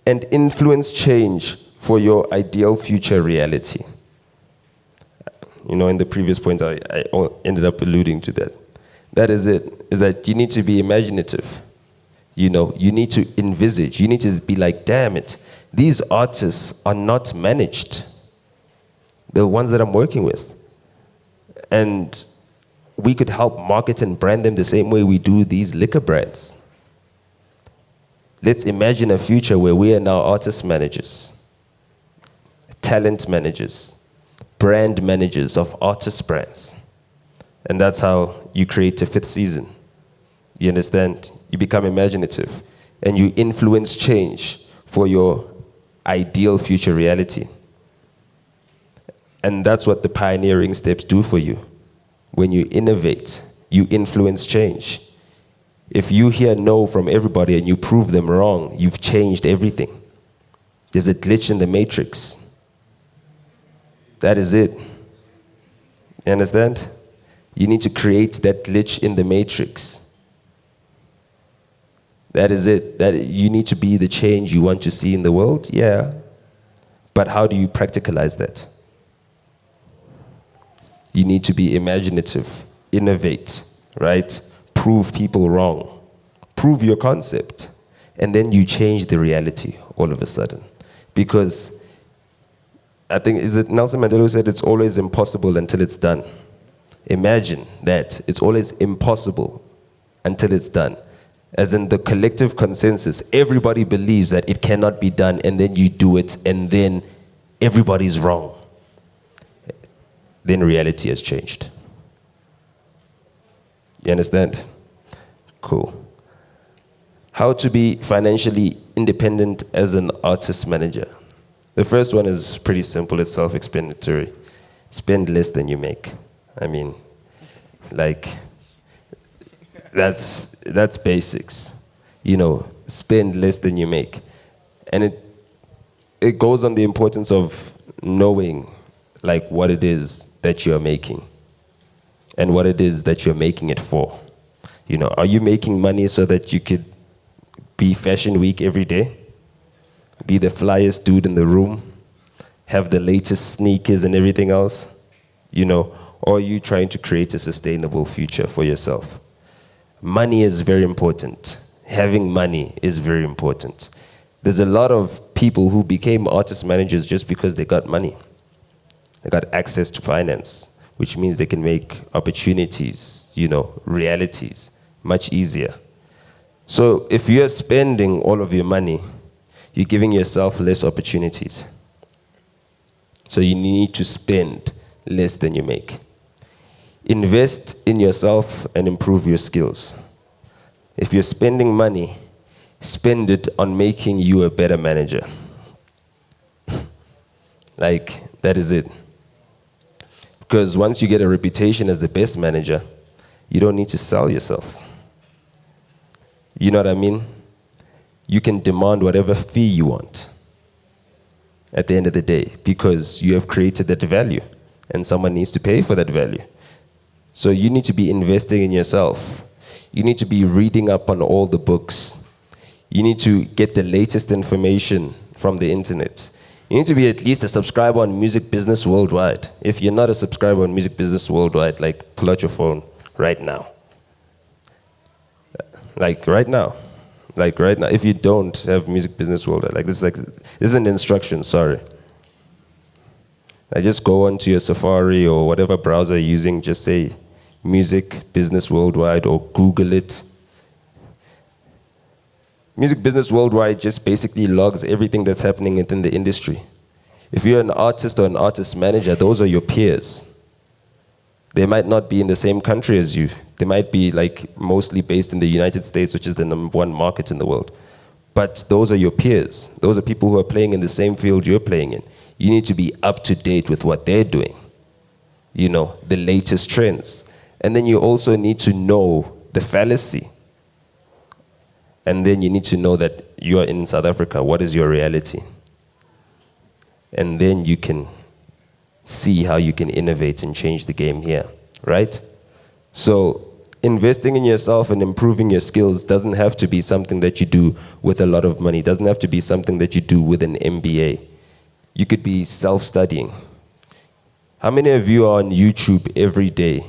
and influence change for your ideal future reality. in the previous point, I ended up alluding to that. That is it, is that you need to be imaginative. You need to envisage. You need to be like, damn it, these artists are not managed. The ones that I'm working with. And we could help market and brand them the same way we do these liquor brands. Let's imagine a future where we are now artist managers, talent managers, brand managers of artist brands. And that's how you create a fifth season. You understand? You become imaginative and you influence change for your ideal future reality. And that's what the pioneering steps do for you. When you innovate, you influence change. If you hear no from everybody and you prove them wrong, you've changed everything. There's a glitch in the matrix. That is it. You understand? You need to create that glitch in the matrix. That is it. That you need to be the change you want to see in the world, yeah. But how do you practicalize that? You need to be imaginative, innovate, right? Prove people wrong. Prove your concept. And then you change the reality all of a sudden. Because I think, is it Nelson Mandela who said it's always impossible until it's done? Imagine that. It's always impossible until it's done. As in the collective consensus, everybody believes that it cannot be done, and then you do it, and then everybody's wrong. Then reality has changed. You understand? Cool. How to be financially independent as an artist manager. The first one is pretty simple, it's self-explanatory. Spend less than you make. I mean, like, that's basics. Spend less than you make. And it goes on the importance of knowing like what it is that you're making and what it is that you're making it for. Are you making money so that you could be Fashion Week every day? Be the flyest dude in the room? Have the latest sneakers and everything else? Or are you trying to create a sustainable future for yourself? Money is very important. Having money is very important. There's a lot of people who became artist managers just because they got money. They got access to finance, which means they can make opportunities, realities, much easier. So if you're spending all of your money, you're giving yourself less opportunities. So you need to spend less than you make. Invest in yourself and improve your skills. If you're spending money, spend it on making you a better manager. That is it. Because once you get a reputation as the best manager, you don't need to sell yourself. You know what I mean? You can demand whatever fee you want at the end of the day because you have created that value and someone needs to pay for that value. So you need to be investing in yourself. You need to be reading up on all the books. You need to get the latest information from the internet. You need to be at least a subscriber on Music Business Worldwide. If you're not a subscriber on Music Business Worldwide, pull out your phone right now. Right now. If you don't have Music Business Worldwide, this is an instruction, sorry. Just go onto your Safari or whatever browser you're using, just say Music Business Worldwide or Google it. Music Business Worldwide just basically logs everything that's happening within the industry. If you're an artist or an artist manager, those are your peers. They might not be in the same country as you. They might be mostly based in the United States, which is the #1 market in the world. But those are your peers. Those are people who are playing in the same field you're playing in. You need to be up to date with what they're doing. The latest trends. And then you also need to know the fallacy. And then you need to know that you are in South Africa. What is your reality? And then you can see how you can innovate and change the game here, right? So investing in yourself and improving your skills doesn't have to be something that you do with a lot of money. It doesn't have to be something that you do with an MBA. You could be self-studying. How many of you are on YouTube every day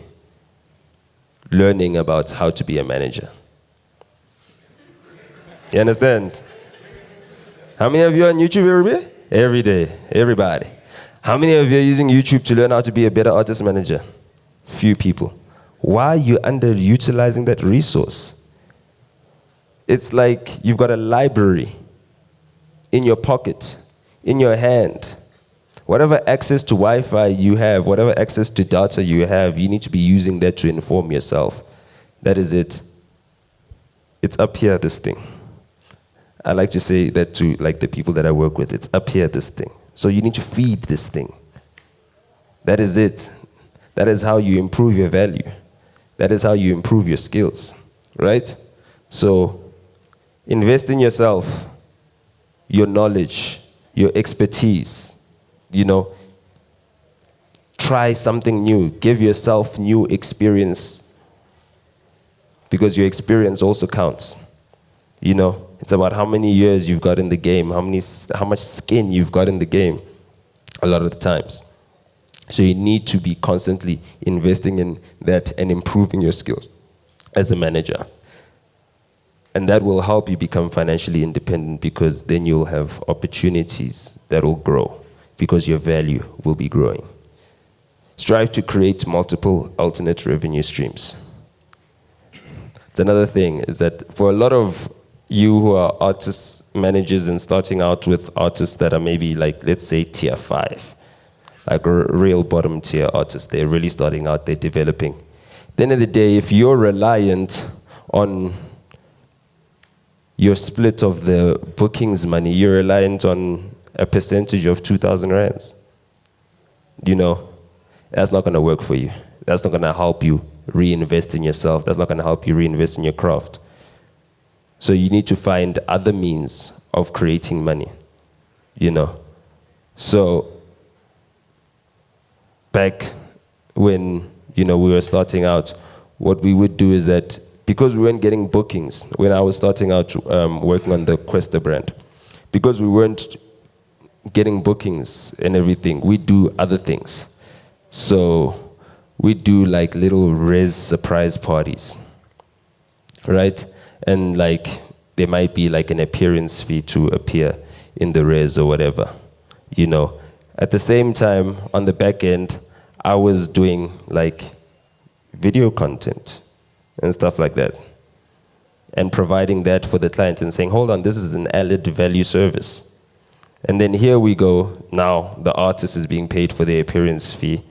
learning about how to be a manager? You understand? How many of you are on YouTube every day? Every day, everybody. How many of you are using YouTube to learn how to be a better artist manager? Few people. Why are you underutilizing that resource? It's like you've got a library in your pocket, in your hand. Whatever access to Wi-Fi you have, whatever access to data you have, you need to be using that to inform yourself. That is it. It's up here, this thing. I like to say that to like the people that I work with. It's up here, this thing. So you need to feed this thing. That is it. That is how you improve your value. That is how you improve your skills, right? So invest in yourself, your knowledge, your expertise. You know, try something new. Give yourself new experience, because your experience also counts. You know, it's about how many years you've got in the game, how much skin you've got in the game a lot of the times. So you need to be constantly investing in that and improving your skills as a manager. And that will help you become financially independent, because then you'll have opportunities that will grow, because your value will be growing. Strive to create multiple alternate revenue streams. It's another thing, is that for a lot of you who are artists, managers, and starting out with artists that are maybe like, let's say tier 5, like real bottom tier artists, they're really starting out, they're developing. At the end of the day, if you're reliant on your split of the bookings money, you're reliant on a percentage of 2,000 rands. You know, that's not going to work for you. That's not going to help you reinvest in yourself. That's not going to help you reinvest in your craft. So you need to find other means of creating money, you know. So back when, you know, we were starting out, what we would do is that, because we weren't getting bookings, when I was starting out working on the Questa brand, because we weren't getting bookings and everything, we do other things. So we do like little res surprise parties, right? And like there might be like an appearance fee to appear in the res or whatever, you know. At the same time, on the back end, I was doing like video content and stuff like that, and providing that for the client and saying, hold on, this is an added value service. And then here we go, now the artist is being paid for their appearance fee,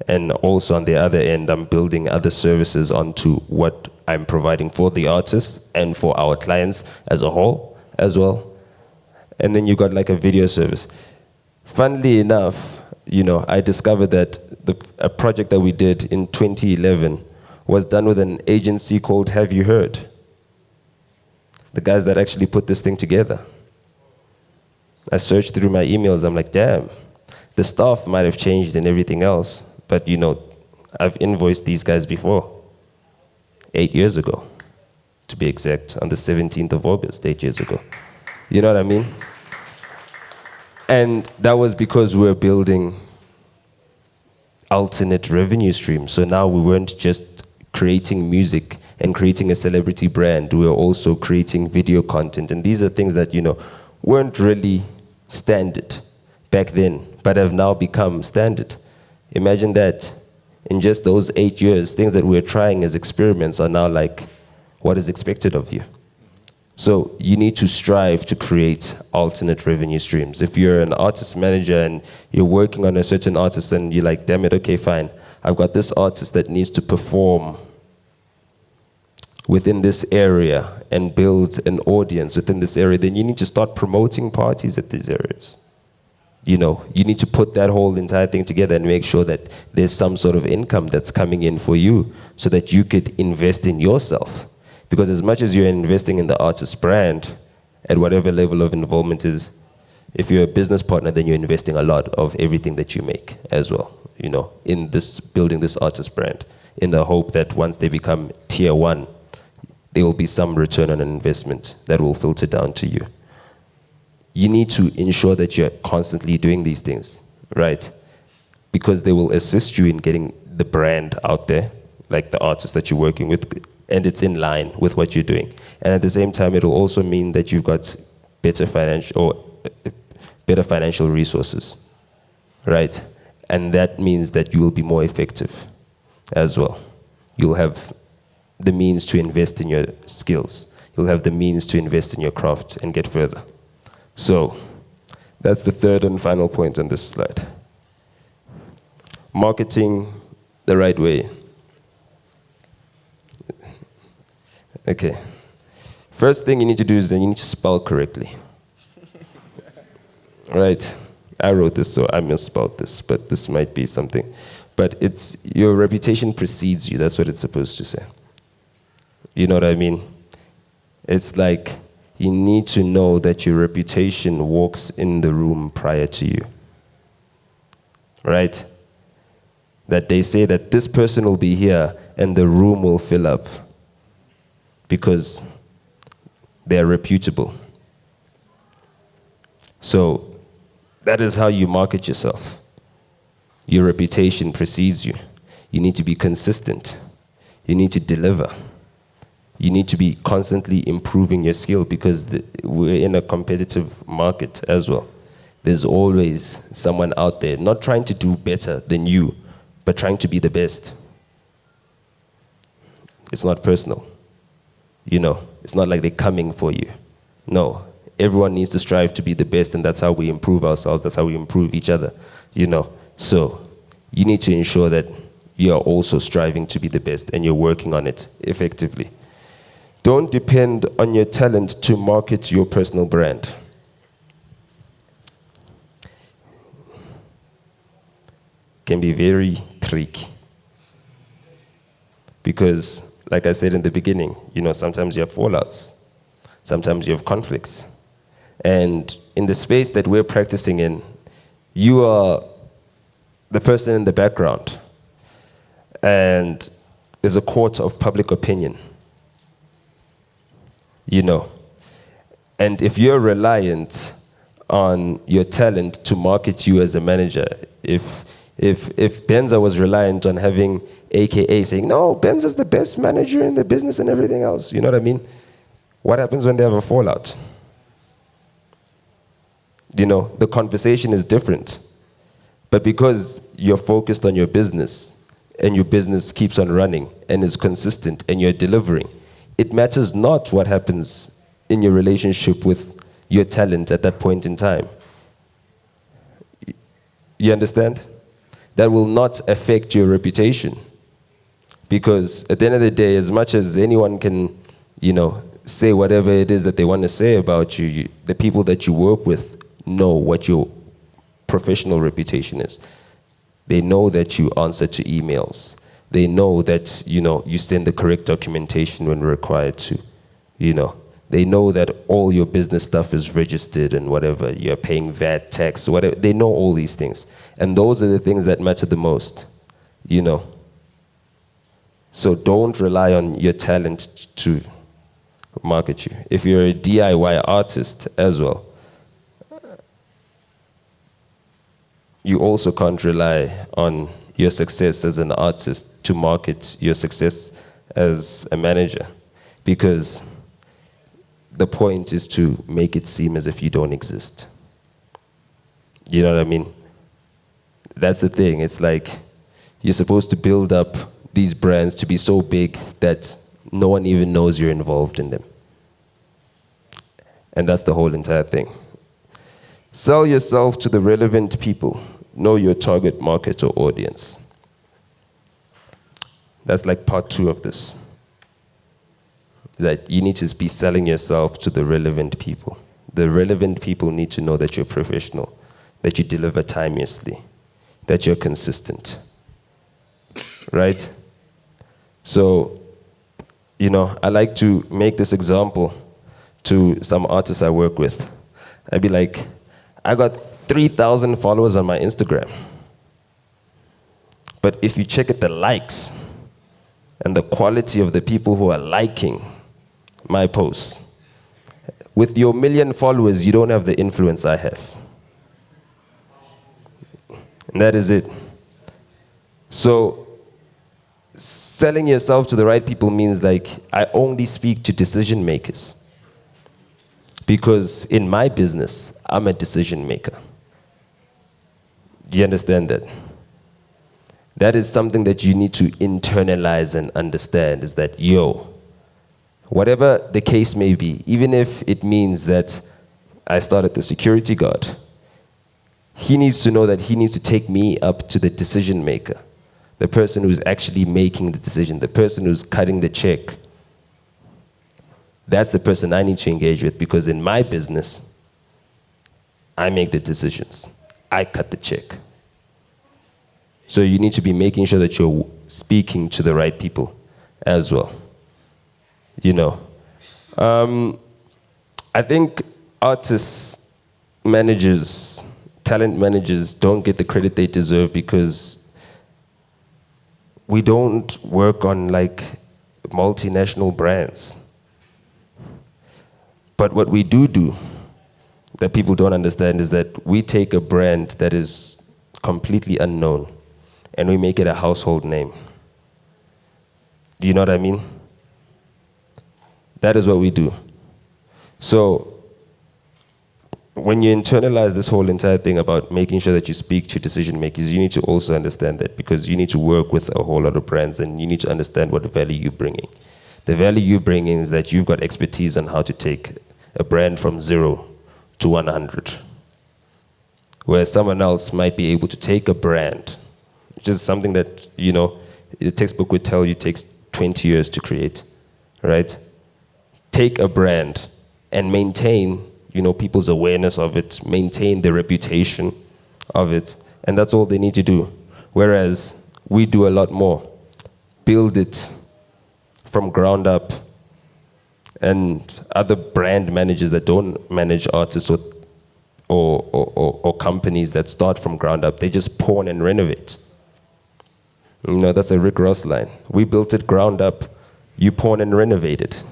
and also on the other end, I'm building other services onto what I'm providing for the artists and for our clients as a whole as well. And then you got like a video service. Funnily enough, you know, I discovered that a project that we did in 2011 was done with an agency called Have You Heard? The guys that actually put this thing together. I searched through my emails, I'm like, damn, the staff might have changed and everything else, but you know, I've invoiced these guys before, 8 years ago, to be exact, on the 17th of August, 8 years ago. You know what I mean? And that was because we were building alternate revenue streams. So now we weren't just creating music and creating a celebrity brand, we were also creating video content. And these are things that, you know, weren't really standard back then, but have now become standard. Imagine that. In just those 8 years, things that we're trying as experiments are now like what is expected of you. So you need to strive to create alternate revenue streams. If you're an artist manager and you're working on a certain artist and you're like, damn it, okay, fine. I've got this artist that needs to perform within this area and build an audience within this area, then you need to start promoting parties at these areas. You know, you need to put that whole entire thing together and make sure that there's some sort of income that's coming in for you so that you could invest in yourself. Because as much as you're investing in the artist brand, at whatever level of involvement is, if you're a business partner, then you're investing a lot of everything that you make as well, you know, in this, building this artist brand, in the hope that once they become tier 1, there will be some return on an investment that will filter down to you. You need to ensure that you're constantly doing these things, right? because they will assist you in getting the brand out there, like the artist that you're working with, and it's in line with what you're doing. And at the same time, it'll also mean that you've got better financial resources, right? And that means that you will be more effective as well. You'll have the means to invest in your skills. You'll have the means to invest in your craft and get further. So that's the third and final point on this slide. Marketing the right way. Okay. First thing you need to do is you need to spell correctly. Right? I wrote this, so I misspelled this, but this might be something. But it's your reputation precedes you. That's what it's supposed to say. You know what I mean? It's like you need to know that your reputation walks in the room prior to you. Right? That they say that this person will be here and the room will fill up because they're reputable. So that is how you market yourself. Your reputation precedes you. You need to be consistent. You need to deliver. You need to be constantly improving your skill because we're in a competitive market as well. There's always someone out there not trying to do better than you, but trying to be the best. It's not personal. You know, it's not like they're coming for you. No, everyone needs to strive to be the best, and that's how we improve ourselves. That's how we improve each other, you know. So you need to ensure that you're also striving to be the best and you're working on it effectively. Don't depend on your talent to market your personal brand. Can be very tricky. Because, like I said in the beginning, you know, sometimes you have fallouts. Sometimes you have conflicts. And in the space that we're practicing in, you are the person in the background. And there's a court of public opinion. You know. And if you're reliant on your talent to market you as a manager, if Benza was reliant on having AKA saying, no, Benza's the best manager in the business and everything else, you know what I mean? What happens when they have a fallout? You know, the conversation is different. But because you're focused on your business and your business keeps on running and is consistent and you're delivering, it matters not what happens in your relationship with your talent at that point in time. You understand? That will not affect your reputation. Because at the end of the day, as much as anyone can, you know, say whatever it is that they want to say about you, the people that you work with know what your professional reputation is. They know that you answer to emails. They know that, you know, you send the correct documentation when required to, you know. They know that all your business stuff is registered and whatever, you're paying VAT, tax, whatever. They know all these things. And those are the things that matter the most, you know. So don't rely on your talent to market you. If you're a DIY artist as well, you also can't rely on your success as an artist to market your success as a manager, because the point is to make it seem as if you don't exist. You know what I mean? That's the thing. It's like you're supposed to build up these brands to be so big that no one even knows you're involved in them. And that's the whole entire thing. Sell yourself to the relevant people. Know your target market or audience. That's like part 2 of this. That you need to be selling yourself to the relevant people. The relevant people need to know that you're professional, that you deliver timelessly, that you're consistent. Right? So, you know, I like to make this example to some artists I work with. I'd be like, I got 3,000 followers on my Instagram. But if you check at the likes and the quality of the people who are liking my posts, with your 1 million followers, you don't have the influence I have. And that is it. So selling yourself to the right people means like I only speak to decision makers. Because in my business, I'm a decision maker. Do you understand that? That is something that you need to internalize and understand, is that, whatever the case may be, even if it means that I started the security guard, he needs to know that he needs to take me up to the decision maker, the person who's actually making the decision, the person who's cutting the check. That's the person I need to engage with, because in my business, I make the decisions. I cut the check. So you need to be making sure that you're speaking to the right people as well. I think artists, managers, talent managers don't get the credit they deserve because we don't work on like multinational brands. But what we do that people don't understand is that we take a brand that is completely unknown and we make it a household name. Do you know what I mean? That is what we do. So when you internalize this whole entire thing about making sure that you speak to decision makers, you need to also understand that, because you need to work with a whole lot of brands and you need to understand what value you're bringing. The value you bring in is that you've got expertise on how to take a brand from 0 to 100. Whereas someone else might be able to take a brand, which is something that, the textbook would tell you takes 20 years to create, right? Take a brand and maintain, people's awareness of it, maintain the reputation of it, and that's all they need to do. Whereas we do a lot more. Build it from ground up. And other brand managers that don't manage artists or companies that start from ground up, they just pawn and renovate. That's a Rick Ross line. We built it ground up, you pawn and renovate it.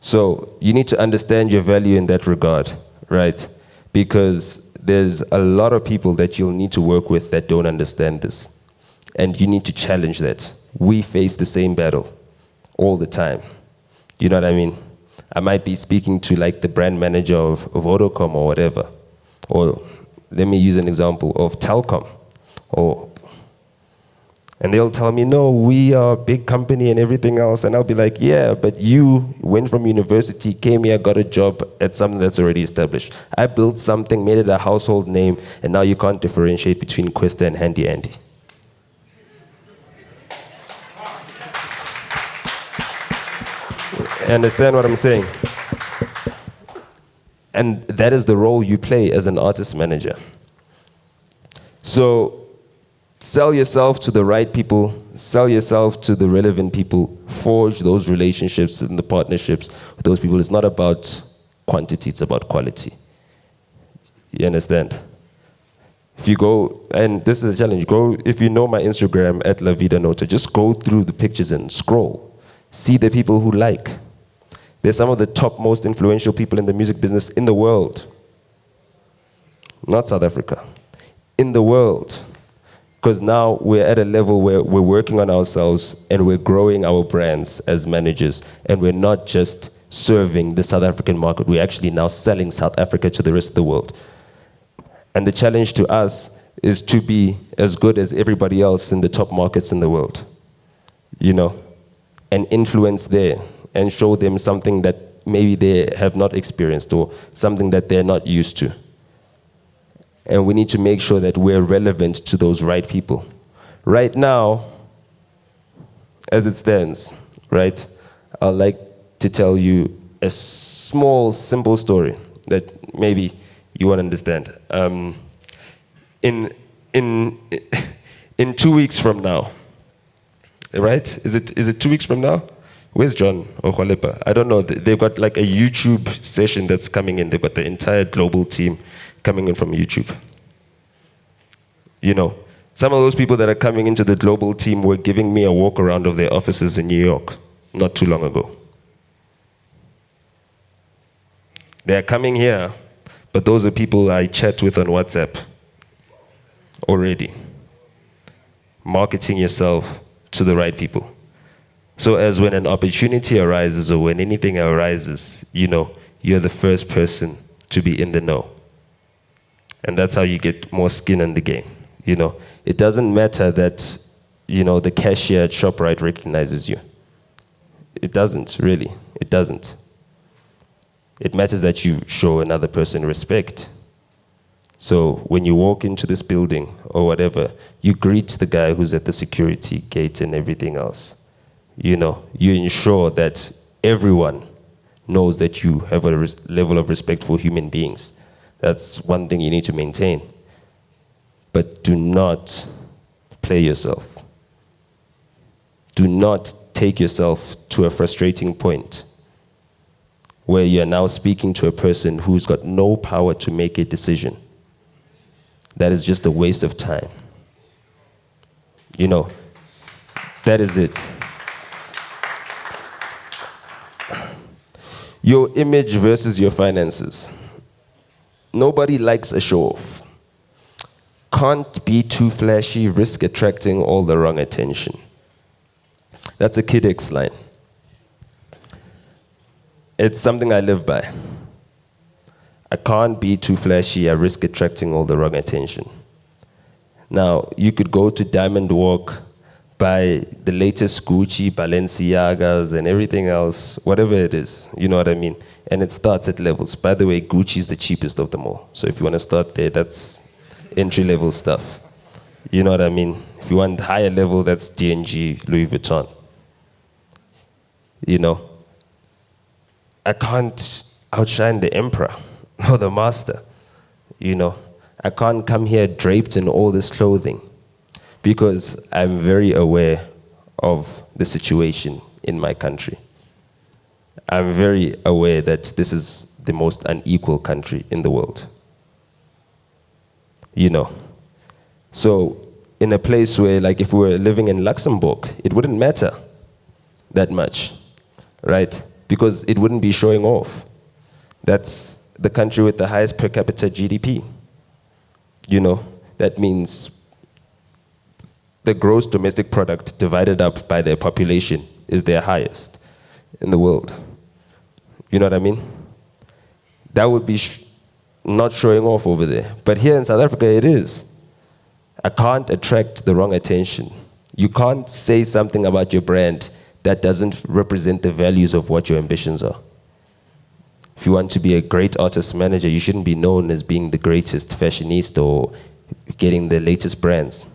So you need to understand your value in that regard, right? Because there's a lot of people that you'll need to work with that don't understand this. And you need to challenge that. We face the same battle all the time. You know what I mean? I might be speaking to like the brand manager of Vodacom or whatever. Or let me use an example of Telkom. And they'll tell me, no, we are a big company and everything else. And I'll be like, yeah, but you went from university, came here, got a job at something that's already established. I built something, made it a household name, and now you can't differentiate between Questa and Handy Andy. Understand what I'm saying? And that is the role you play as an artist manager. So sell yourself to the right people, sell yourself to the relevant people, forge those relationships and the partnerships with those people. It's not about quantity, it's about quality. You understand? If you go, and this is a challenge, if you know my Instagram at La Vida Nota, just go through the pictures and scroll. See the people who like. They're some of the top, most influential people in the music business in the world. Not South Africa. In the world. Because now we're at a level where we're working on ourselves and we're growing our brands as managers, and we're not just serving the South African market, we're actually now selling South Africa to the rest of the world. And the challenge to us is to be as good as everybody else in the top markets in the world, and influence there and show them something that maybe they have not experienced or something that they're not used to. And we need to make sure that we're relevant to those right people. Right now, as it stands, right, I'd like to tell you a small, simple story that maybe you won't understand. In 2 weeks from now, right? Is it 2 weeks from now? Where's John or Khwalepa? I don't know. They've got like a YouTube session that's coming in. They've got the entire global team coming in from YouTube. Some of those people that are coming into the global team were giving me a walk around of their offices in New York not too long ago. They are coming here, but those are people I chat with on WhatsApp already. Marketing yourself to the right people. So as when an opportunity arises or when anything arises, you're the first person to be in the know. And that's how you get more skin in the game. It doesn't matter that, the cashier at ShopRite recognizes you. It doesn't, really. It doesn't. It matters that you show another person respect. So when you walk into this building or whatever, you greet the guy who's at the security gate and everything else. You ensure that everyone knows that you have a level of respect for human beings. That's one thing you need to maintain. But do not play yourself. Do not take yourself to a frustrating point where you're now speaking to a person who's got no power to make a decision. That is just a waste of time. That is it. Your image versus your finances. Nobody likes a show-off. Can't be too flashy, risk attracting all the wrong attention. That's a Kid X line. It's something I live by. I can't be too flashy, I risk attracting all the wrong attention. Now, you could go to Diamond Walk, buy the latest Gucci, Balenciagas, and everything else, whatever it is, you know what I mean? And it starts at levels. By the way, Gucci is the cheapest of them all. So if you want to start there, that's entry-level stuff. You know what I mean? If you want higher level, that's D&G, Louis Vuitton. I can't outshine the emperor or the master. I can't come here draped in all this clothing because I'm very aware of the situation in my country. I'm very aware that this is the most unequal country in the world. So in a place where, like, if we were living in Luxembourg, it wouldn't matter that much, right? Because it wouldn't be showing off. That's the country with the highest per capita GDP. That means the gross domestic product divided up by their population is their highest in the world. You know what I mean? That would be not showing off over there. But here in South Africa, it is. I can't attract the wrong attention. You can't say something about your brand that doesn't represent the values of what your ambitions are. If you want to be a great artist manager, you shouldn't be known as being the greatest fashionista or getting the latest brands.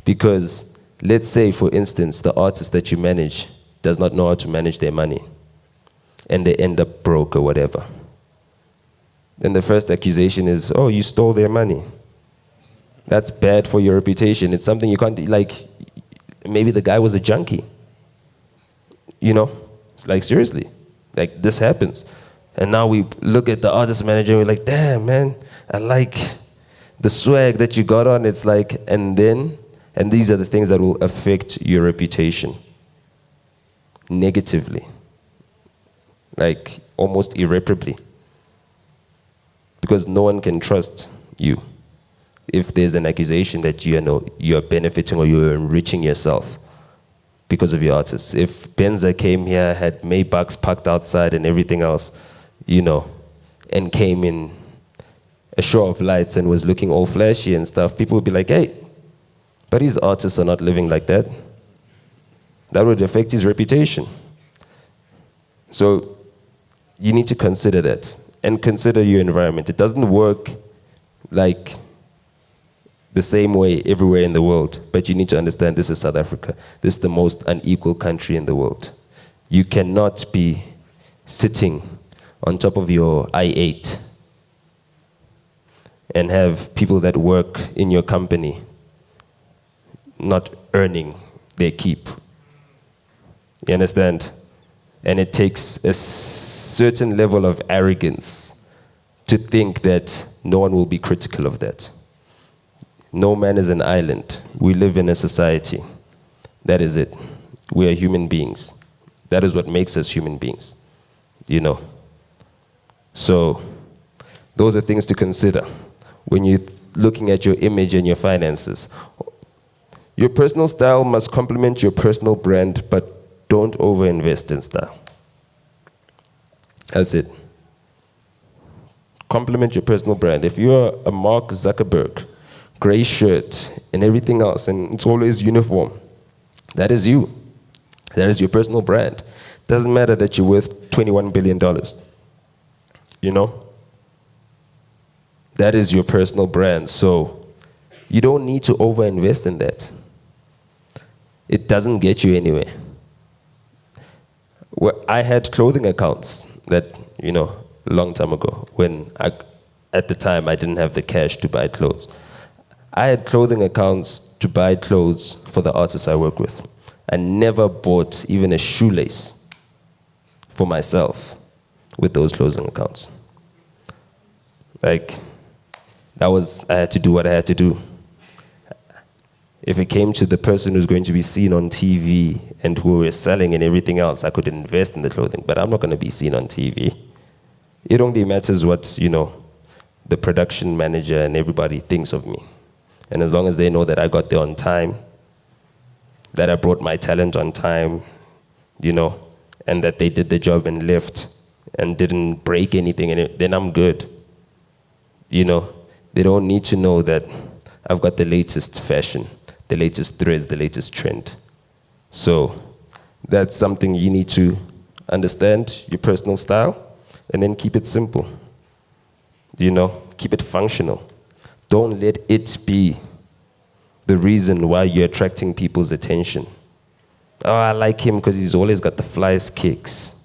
Because let's say, for instance, the artist that you manage does not know how to manage their money and they end up broke or whatever. Then the first accusation is, oh, you stole their money. That's bad for your reputation. It's something you can't, maybe the guy was a junkie. It's like, seriously, like, this happens. And now we look at the artist manager and we're like, damn, man, I like the swag that you got on. It's like, and these are the things that will affect your reputation negatively, like almost irreparably. Because no one can trust you if there's an accusation that you're benefiting or you're enriching yourself because of your artists. If Benza came here, had Maybachs parked outside and everything else, and came in a show of lights and was looking all flashy and stuff, people would be like, hey, but his artists are not living like that. That would affect his reputation. So you need to consider that and consider your environment. It doesn't work like the same way everywhere in the world, but you need to understand this is South Africa. This is the most unequal country in the world. You cannot be sitting on top of your I-8 and have people that work in your company not earning their keep. You understand? And it takes a certain level of arrogance to think that no one will be critical of that. No man is an island. We live in a society. That is it. We are human beings. That is what makes us human beings. So those are things to consider when you looking at your image and your finances. Your personal style must complement your personal brand, but don't overinvest in style. That's it. Complement your personal brand. If you're a Mark Zuckerberg, gray shirt and everything else, and it's always uniform, that is you. That is your personal brand. Doesn't matter that you're worth $21 billion. You know? That is your personal brand. So you don't need to overinvest in that. It doesn't get you anywhere. Well, I had clothing accounts that, you know, a long time ago when at the time I didn't have the cash to buy clothes. I had clothing accounts to buy clothes for the artists I work with. I never bought even a shoelace for myself with those clothing accounts. Like, I had to do what I had to do. If it came to the person who's going to be seen on TV and who we're selling and everything else, I could invest in the clothing, but I'm not going to be seen on TV. It only matters what, you know, the production manager and everybody thinks of me. And as long as they know that I got there on time, that I brought my talent on time, you know, and that they did the job and left and didn't break anything, then I'm good. You know, they don't need to know that I've got the latest fashion, the latest threads, the latest trend. So that's something you need to understand, your personal style, and then keep it simple. You know, keep it functional. Don't let it be the reason why you're attracting people's attention. Oh, I like him because he's always got the flyest kicks.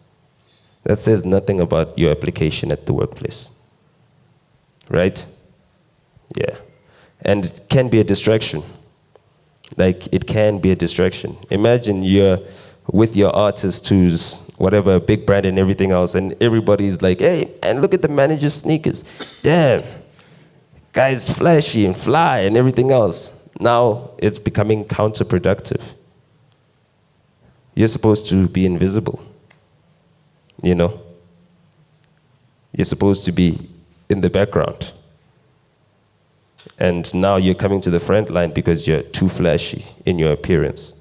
That says nothing about your application at the workplace. Right? Yeah. And it can be a distraction. Like, it can be a distraction. Imagine you're with your artist who's whatever, a big brand and everything else, and everybody's like, hey, and look at the manager's sneakers. Damn, guy's flashy and fly and everything else. Now it's becoming counterproductive. You're supposed to be invisible, you know? You're supposed to be in the background. And now you're coming to the front line because you're too flashy in your appearance.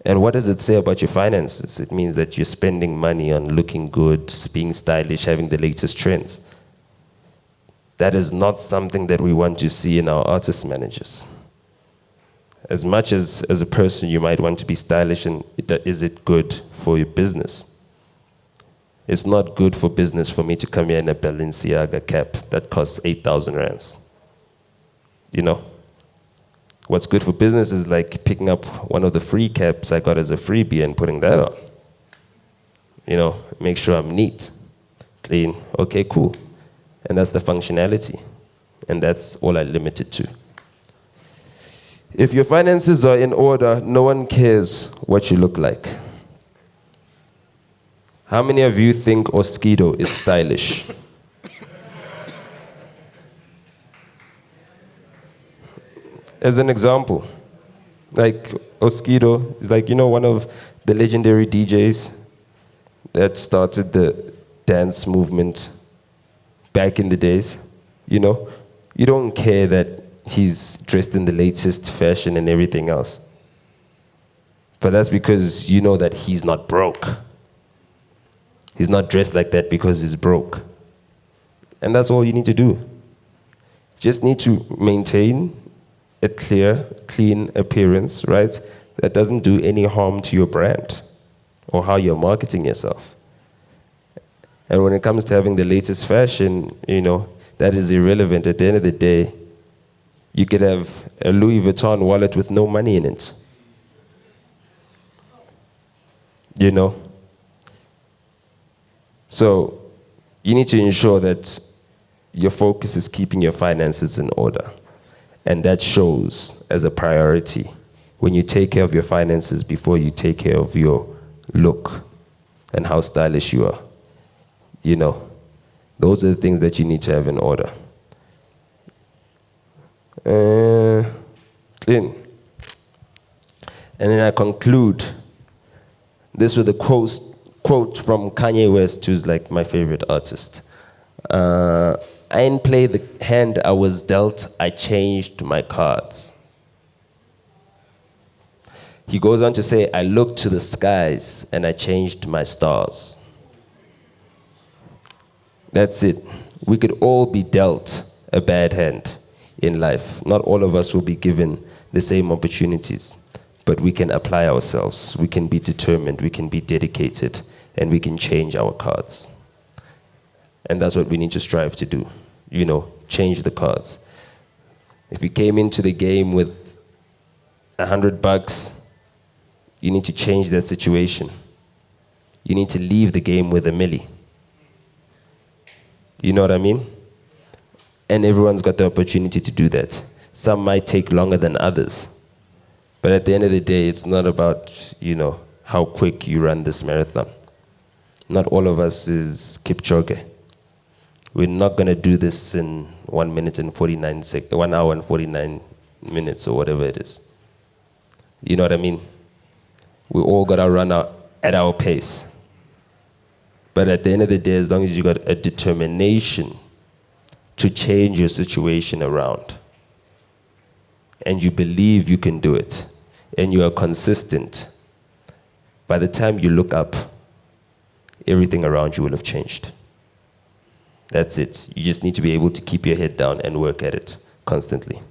And what does it say about your finances? It means that you're spending money on looking good, being stylish, having the latest trends. That is not something that we want to see in our artist managers. As much as a person you might want to be stylish, and is it good for your business? It's not good for business for me to come here in a Balenciaga cap that costs 8,000 rands. You know? What's good for business is like picking up one of the free caps I got as a freebie and putting that on. You know, make sure I'm neat, clean, okay, cool. And that's the functionality. And that's all I limit it to. If your finances are in order, no one cares what you look like. How many of you think Oskido is stylish? As an example, like Oskido is like, you know, one of the legendary DJs that started the dance movement back in the days. You know, you don't care that he's dressed in the latest fashion and everything else. But that's because you know that he's not broke. He's not dressed like that because he's broke. And that's all you need to do. Just need to maintain a clear, clean appearance, right? That doesn't do any harm to your brand or how you're marketing yourself. And when it comes to having the latest fashion, you know, that is irrelevant. At the end of the day, you could have a Louis Vuitton wallet with no money in it. You know? So you need to ensure that your focus is keeping your finances in order. And that shows as a priority when you take care of your finances before you take care of your look and how stylish you are. You know, those are the things that you need to have in order. Clean. And then I conclude this with a quote from Kanye West, who's like my favorite artist. I didn't play the hand I was dealt, I changed my cards. He goes on to say, I looked to the skies and I changed my stars. That's it. We could all be dealt a bad hand in life. Not all of us will be given the same opportunities, but we can apply ourselves. We can be determined, we can be dedicated, and we can change our cards. And that's what we need to strive to do. You know, change the cards. If you came into the game with $100, you need to change that situation. You need to leave the game with $1 million. You know what I mean? And everyone's got the opportunity to do that. Some might take longer than others. But at the end of the day, it's not about, you know, how quick you run this marathon. Not all of us is Kipchoge. We're not going to do this in 1 minute and 49 seconds, 1 hour and 49 minutes or whatever it is. You know what I mean? We all got to run out at our pace. But at the end of the day, as long as you got a determination to change your situation around, and you believe you can do it, and you are consistent, by the time you look up, everything around you will have changed. That's it. You just need to be able to keep your head down and work at it constantly.